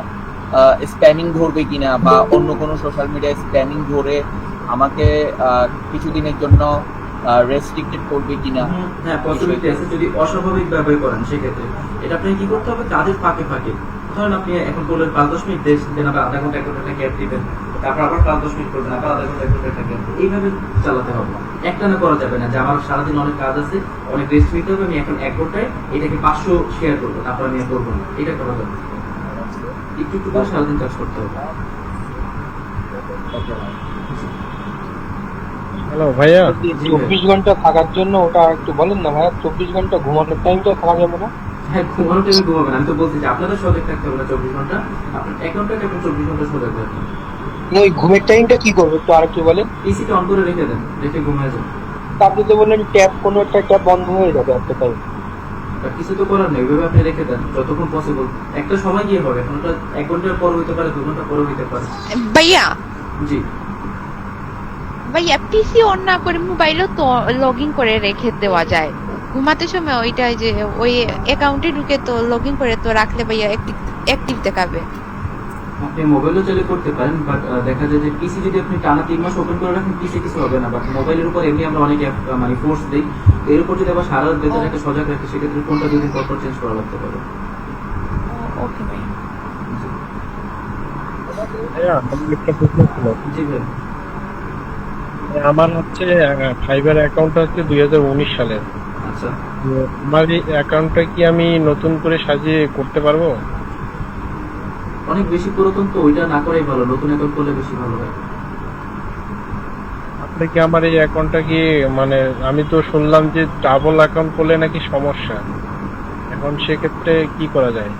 স্প্যামিং ধরবে কিনা, বা অন্য কোনো সোশ্যাল মিডিয়ায় স্প্যামিং ধরে আমাকে কিছুদিনের জন্য রেস্ট্রিক্টেড করবে কিনা? হ্যাঁ পসিবিলিটি আছে, যদি অস্বাভাবিক ব্যবহার করেন সেক্ষেত্রে এটা আপনাকে কি করতে হবে, কাজের ফাঁকে ফাঁকে, ধরেন আপনি এখন করলেন 5-10 মিনিট দেন আবার আধা ঘন্টা 1 ঘন্টা গ্যাপ দিবেন, তারপর আবার 5-10 মিনিট করবেন, আবার আধা ঘন্টা 1 ঘন্টা গ্যাপ, এইভাবে চালাতে হবে। একটানা করা যাবে না যে আমার সারাদিন অনেক কাজ আছে, অনেক রেস্ট নিতে হবে, আমি এখন 1 ঘন্টায় এটাকে 500 শেয়ার করবো, তারপর আমি করবো না, এটা করা যাবে। একটু একটু করে সারাদিন কাজ করতে হবে। হ্যালো ভাইয়া, 24 ঘন্টা থাকার জন্য ওটা একটু বলেন না ভাইয়া। 24 ঘন্টা ঘুমানোর টাইমটা থাকা যাবে না? হ্যাঁ ঘুমানোর টাইমে ঘুমাবেন, আমি তো বলছি যে আপনাদের সজাগ থাকতে হবে না 24 ঘন্টা, আপনার অ্যাকাউন্টটাকে এখন 24 ঘন্টা সজাগ রাখবেন। ওই ঘুমের টাইমটা কি করবো একটু আরেকটু বলেন। এসিটা অন করে রেখে দেন, রেখে ঘুমিয়ে যান। আপনি তো বললেন ট্যাপ, কোনো একটা ট্যাপ বন্ধ হয়ে যাবে একটা টাইম। কিছু তো করার নেই, ওইভাবে আপনি রেখে দেন যতক্ষণ পসিবল। একটা সময় গিয়ে হবে, এখন ওটা 1 ঘন্টার পর হইতে পারে, 2 ঘন্টা পরে হইতে পারে। ভাইয়া জি ভাইয়া পিসি অন না করে মোবাইলও তো লগ ইন করে রেখে দেওয়া যায়, ঘুমাতে সময় ওইটাই যে ওই অ্যাকাউন্টে ঢুকে তো লগ ইন করে তো রাখলে ভাইয়া অ্যাক্টিভ দেখাবে। আপনি মোবাইলও চালু করতে পারেন, বাট দেখা যায় যে পিসি যদি আপনি টানা 3 মাস ওপেন করে রাখেন পিসি কিছু হবে না, বাট মোবাইলের উপর এমনি আমরা অনেক মানে ফোর্স দিই, এর উপর যদি আবার সারা বেচারাকে সজাগ রাখি সেক্ষেত্রে ফোনটা 2 দিন পর পর চেঞ্জ করা লাগতে পারে। ওকে ভাই। ভাইয়া আমার একটা প্রশ্ন ছিল। জি ভাই, আমার হচ্ছে ফাইবার অ্যাকাউন্টটা হচ্ছে 2019 সালের। আচ্ছা তো আমার এই অ্যাকাউন্টটা কি আমি নতুন করে সাজিয়ে করতে পারবো? অনেক বেশি পুরাতন তো ওইটা না করাই ভালো, নতুন অ্যাকাউন্ট করলে বেশি ভালো হয়। আপনি কি আমার এই অ্যাকাউন্টটা কি, মানে আমি তো শুনলাম যে ডাবল অ্যাকাউন্ট করলে নাকি সমস্যা, এখন সেক্ষেত্রে কি করা যায়?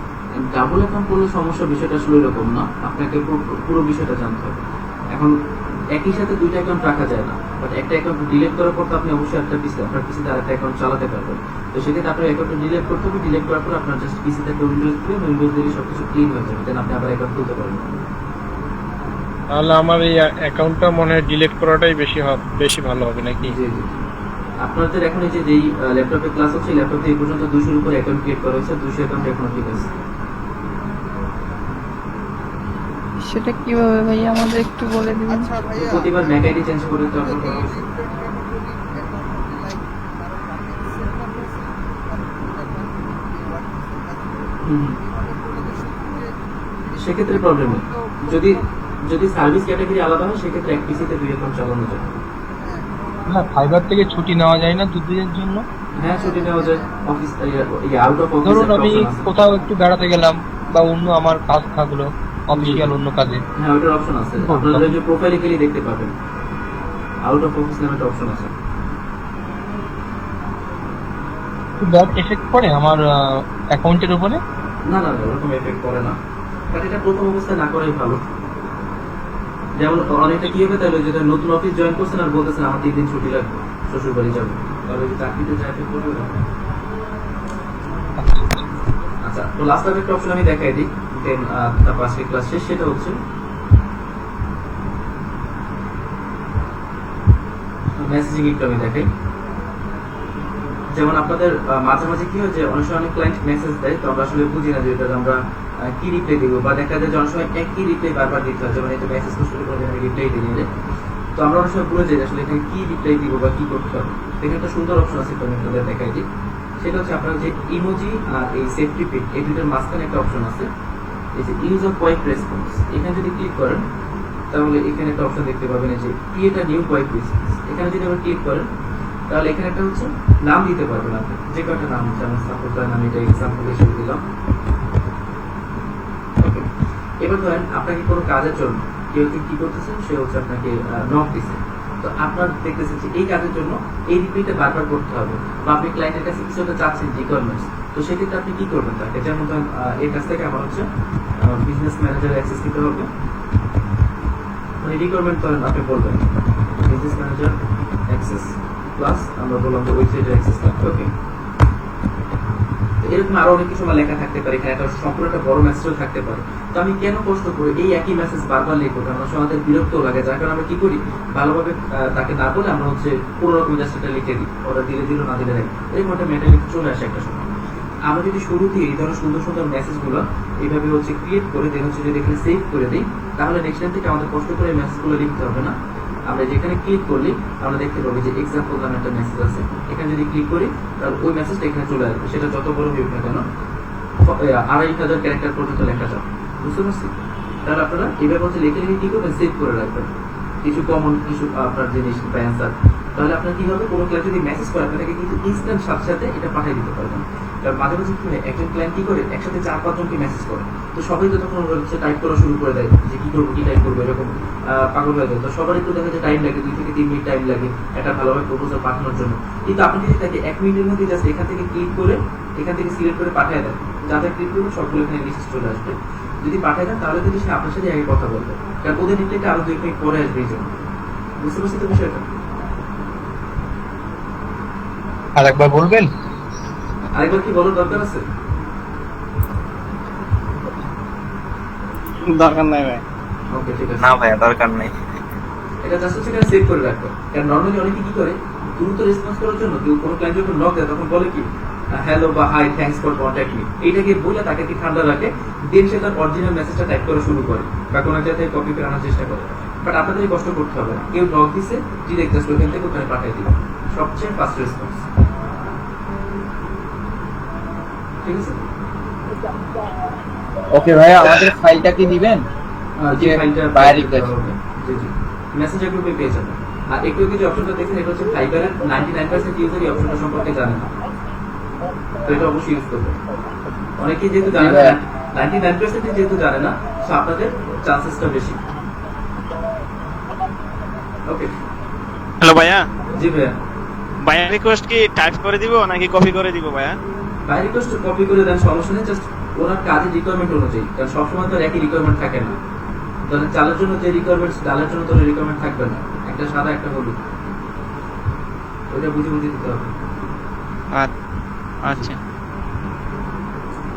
ডাবল অ্যাকাউন্ট করলে সমস্যা, বিষয়টা আসলে এরকম না, আপনাকে পুরো বিষয়টা জানতে হবে। এখন একই সাথে 2টা অ্যাকাউন্ট রাখা যায় না, বাট একটা অ্যাকাউন্ট ডিলিট করার পর তো আপনি অবশ্যই একটা পিসি, আপনার পিসিতে আরেকটা অ্যাকাউন্ট চালাতে পারবেন। তো সেক্ষেত্রে আপনার অ্যাকাউন্টটা ডিলিট করতে হবে, ডিলিট করার পর আপনার জাস্ট পিসিতে একটা উইন্ডোজ দিবেন, উইন্ডোজ দিলে সবকিছু ক্লিন হয়ে যাবে, দেন আপনি আবার অ্যাকাউন্ট খুলতে পারবেন। তাহলে আমার এই অ্যাকাউন্টটা মনে হয় ডিলিট করাটাই বেশি ভালো হবে নাকি? জি জি, আপনাদের এখন এই যে যেই ল্যাপটপে ক্লাস হচ্ছে, ল্যাপটপে এই পর্যন্ত 200-এর উপর অ্যাকাউন্ট ক্রিয়েট করা হয়েছে, 200 অ্যাকাউন্ট এখনো ঠিক আছে। সেটা কিভাবে ভাইয়া আমাদের একটু বলে দিবেন? আচ্ছা ভাইয়া, প্রতিবার ম্যাক আইডি চেঞ্জ করে তো আপনার করা হয়েছে। সেক্ষেত্রে প্রবলেম নেই, যদি সার্ভিস ক্যাটাগরি আলাদা হয় সেক্ষেত্রে এক পিসিতে 2 অ্যাকাউন্ট চালানো যায়। হ্যাঁ, ফাইবার থেকে ছুটি নেওয়া যায় না 2 দিনের জন্য? হ্যাঁ ছুটি নেওয়া যায়, অফিস আউট অফ অফিস। ধরুন আমি কোথাও একটু বেড়াতে গেলাম বা অন্য আমার কাজ থাকলো, অফিসিয়াল অন্য কাজে। হ্যাঁ ওটার অপশন আছে, আপনারা যে প্রোফাইলে গেলে দেখতে পাবেন আউট অফ অফিস নামে একটা অপশন আছে। ব্যাড এফেক্ট পড়ে আমার অ্যাকাউন্টের উপরে? না না না, ওরকম এফেক্ট করে না, বাট এটা প্রথম অবস্থায় না করাই ভালো। যেমন অনেকটা কি হবে তাহলে, যেটা নতুন অফিস জয়েন করছেন আর বলতেছেন আমার 3 দিন ছুটি লাগবে, শ্বশুর বাড়ি যাবো, তাহলে কি চাকরিতে যা এফেক্ট করবে না। আচ্ছা, তো লাস্ট একটা অপশন আমি দেখাই দিই, দেন তারপর আজকে ক্লাস শেষ। সেটা হচ্ছে মেসেজিং একটু আমি দেখাই। যেমন আপনাদের মাঝে মাঝে কি হয় যে অনেক সময় অনেক ক্লায়েন্ট মেসেজ দেয়, তো আমরা আসলে বুঝি না যে এটা আমরা কি রিপ্লাই দিব, বা দেখা যায় যে অনেক সময় একই রিপ্লাই বারবার দিতে হয়, যেমন এটা মেসেজ শুরু করে আমি রিপ্লাই দিয়ে নিলে, তো আমরা অনেক সময় ভুলে যাই আসলে এখানে কি রিপ্লাই দিব বা কি করতে হবে। এখানে একটা সুন্দর অপশন আছে, আমি আপনাদের দেখাই দিই। সেটা হচ্ছে আপনার যে ইমোজি আর এই সেফটি পিক, এই দুটোর মাঝখানে একটা অপশন আছে, এই যে ইউজ অফ কোয়াইক রেসপন্স। এখানে যদি ক্লিক করেন তাহলে এখানে একটা অপশন দেখতে পাবেন যে create a new quick response. এখানে যদি আপনি ক্লিক করেন তাহলে এখানে একটা হচ্ছে নাম দিতে পারবেন আপনি, যে কয়েকটা নাম, যেমন সাপোজ আমি এটা এক্সাম্পল হিসেবে দিলাম। ওকে, এবার ধরেন আপনাকে কোনো কাজের জন্য কেউ কি করতেছেন, সে হচ্ছে আপনাকে নক দিছে, তো আপনার দেখতেছেন যে এই কাজের জন্য এই রিপ্লাইটা বারবার করতে হবে, বা আপনি ক্লায়েন্টের কাছে কিছু একটা চাচ্ছেন রিকোয়ারমেন্টস, তো সেক্ষেত্রে আপনি কি করবেন তাকে, যেমন ধরেন এর কাছ থেকে আমার হচ্ছে বিজনেস ম্যানেজার অ্যাক্সেস দিতে হবে, মানে রিকোয়ারমেন্ট ধরেন আপনি বলবেন বিজনেস ম্যানেজার অ্যাক্সেস প্লাস আমরা বললাম যে ওয়েবসাইটের অ্যাক্সেস থাকবে। ওকে, এরকম আরো অনেক কিছু লেখা থাকতে পারে, এখানে একটা সম্পূর্ণ একটা বড় মেসেজও থাকতে পারে। তো আমি কেন কষ্ট করে এই একই মেসেজ বারবার লিখবো, কারণ আমাদের বিরক্ত লাগে, যার কারণে আমরা কি করি, ভালোভাবে তাকে না বলে আমরা হচ্ছে পুরো রকম জাস্ট এটা লিখে দিই, ওরা দিলে দিল না দিলে রাখি, এরকম একটা মেন্টালিটি চলে আসে একটা সময়। আমরা যদি শুরুতে এই ধরনের সুন্দর সুন্দর মেসেজগুলো এইভাবে হচ্ছে ক্রিয়েট করে দেন, হচ্ছে যদি এখানে সেভ করে দিই, তাহলে নেক্সট টাইম থেকে আমাদের কষ্ট করে মেসেজগুলো লিখতে হবে না। আমরা যেখানে ক্লিক করলে আমরা দেখতে পাবো যে এক্সাম্পল নামে একটা মেসেজ আছে, এখানে যদি ক্লিক করি তাহলে ওই মেসেজটা এখানে চলে আসবে, সেটা যত বড় হোক না কেন 2500 ক্যারেক্টার পর্যন্ত লেখা যাবে, বুঝতে পারছি? তাহলে আপনারা এইভাবে হচ্ছে লিখে লিখে কি করবেন, সেভ করে রাখবেন কিছু কমন কিছু আপনার জিনিস বা অ্যান্সার। তাহলে আপনার কি হবে, কোনো ক্লায়েন্ট যদি মেসেজ করে আপনাকে কিন্তু ইনস্ট্যান্ট সাথে সাথে এটা পাঠিয়ে দিতে পারবেন। কারণ মাঝে মাঝে কি হয়, একজন ক্লায়েন্ট কি করে একসাথে 4-5 জনকে মেসেজ করে, তো সবাই তো তখন হচ্ছে টাইপ করা শুরু করে দেয় যে কি করবো কি টাইপ করবো, এরকম পাগল হয়ে যায়। তো সবারই তো দেখা যায় টাইম লাগে, 2 থেকে 3 মিনিট টাইম লাগে একটা ভালোভাবে প্রপোজাল পাঠানোর জন্য। কিন্তু আপনি যদি তাকে 1 মিনিটের মধ্যে জাস্ট এখান থেকে ক্লিক করে এখান থেকে সিলেক্ট করে পাঠিয়ে দেন, যাতে ক্লিক করবে সবগুলো এখানে লিস্ট চলে আসবে। যদি পাঠিয়ে দেন তাহলে কিন্তু সে আপনার সাথে আগে কথা বলবে, কারণ ওদের রিপ্লাইটা আরো 2 মিনিট পরে আসবে এই জন্য। বুঝতে পারছি তো বিষয়টা? আরেকবার বলবেন? আরেকবার কি বলার দরকার আছে? দরকার নাই ভাই। ওকে ঠিক আছে, না ভাই দরকার নাই। এটা জাস্ট হচ্ছে এখানে সেভ করে রাখবে। কারণ নরমালি অনেকে কি করে, দ্রুত রেসপন্স করার জন্য কেউ কোনো ক্লায়েন্ট যখন নক দেয় তখন বলে কি হ্যালো বা hi thanks for contact me, এইটাকে বলে তাকে কি ঠান্ডা রাখে, দেন সে তার অরিজিনাল মেসেজটা টাইপ করা শুরু করে বা কোনো জায়গায় কপি করে আনার চেষ্টা করে। বাট আপনাদের কষ্ট করতে হবে না, কেউ নক দিছে ডিরেক্ট জাস্ট ওখান থেকে ওখানে পাঠিয়ে দিবে, সবচেয়ে ফাস্ট রেসপন্স। ঠিক আছে? ওকে ভাইয়া, আমাদের ফাইলটা কি দিবেন? যে ফাইলটা বাইরে রিকোয়েস্ট। জি জি, মেসেঞ্জার গ্রুপে পেয়ে যাবেন। আর একটু আগে যে অপশনটা দেখছেন এটা হচ্ছে ফাইবারের 99% ইউজার এই অপশনটা সম্পর্কে জানে না, তো এটা অবশ্যই ইউজ করবেন। অনেকেই যেহেতু জানে না, 99% যেহেতু জানে না, সো আপনাদের চান্সেসটা বেশি। ওকে, হ্যালো ভাইয়া। জি ভাইয়া। ভাইয়া রিকোয়েস্ট কি টাইপ করে দিব নাকি কপি করে দিব ভাইয়া? বাই রিকোয়েস্ট কপি করে দেন, সমস্যা নেই, জাস্ট ওনার কাজের রিকোয়ারমেন্ট অনুযায়ী, কারণ সবসময় তো একই রিকোয়ারমেন্ট থাকে না। ধরেন চালের জন্য যে রিকোয়ারমেন্ট, ডালের জন্য তো রিকোয়ারমেন্ট থাকবে না, একটা সাদা একটা হলুদ, ওইটা বুঝে বুঝে দিতে হবে। আচ্ছা,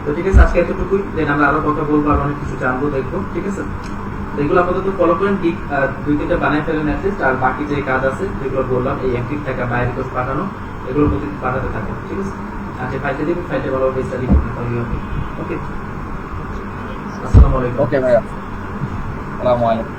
তো ঠিক আছে, আজকে এতটুকুই, দেন আমরা আরো কথা বলবো, আর অনেক কিছু জানবো, দেখবো। ঠিক আছে, এগুলো আপাতত ফলো করেন, ঠিক 2-3টা বানায় ফেলেন অ্যাটলিস্ট, আর বাকি যে কাজ আছে যেগুলো বললাম, এই অ্যাক্টিভ থাকা, বাই রিকোয়েস্ট পাঠানো, এগুলো প্রতিদিন পাঠাতে থাকেন। ঠিক আছে, আচ্ছা ফাইলটা দিবেন, ফাইলটা ভালোভাবে স্টাডি করতে পারবে। ওকে, আসসালামু আলাইকুম। ওকে ভাইয়া, আসসালামু আলাইকুম।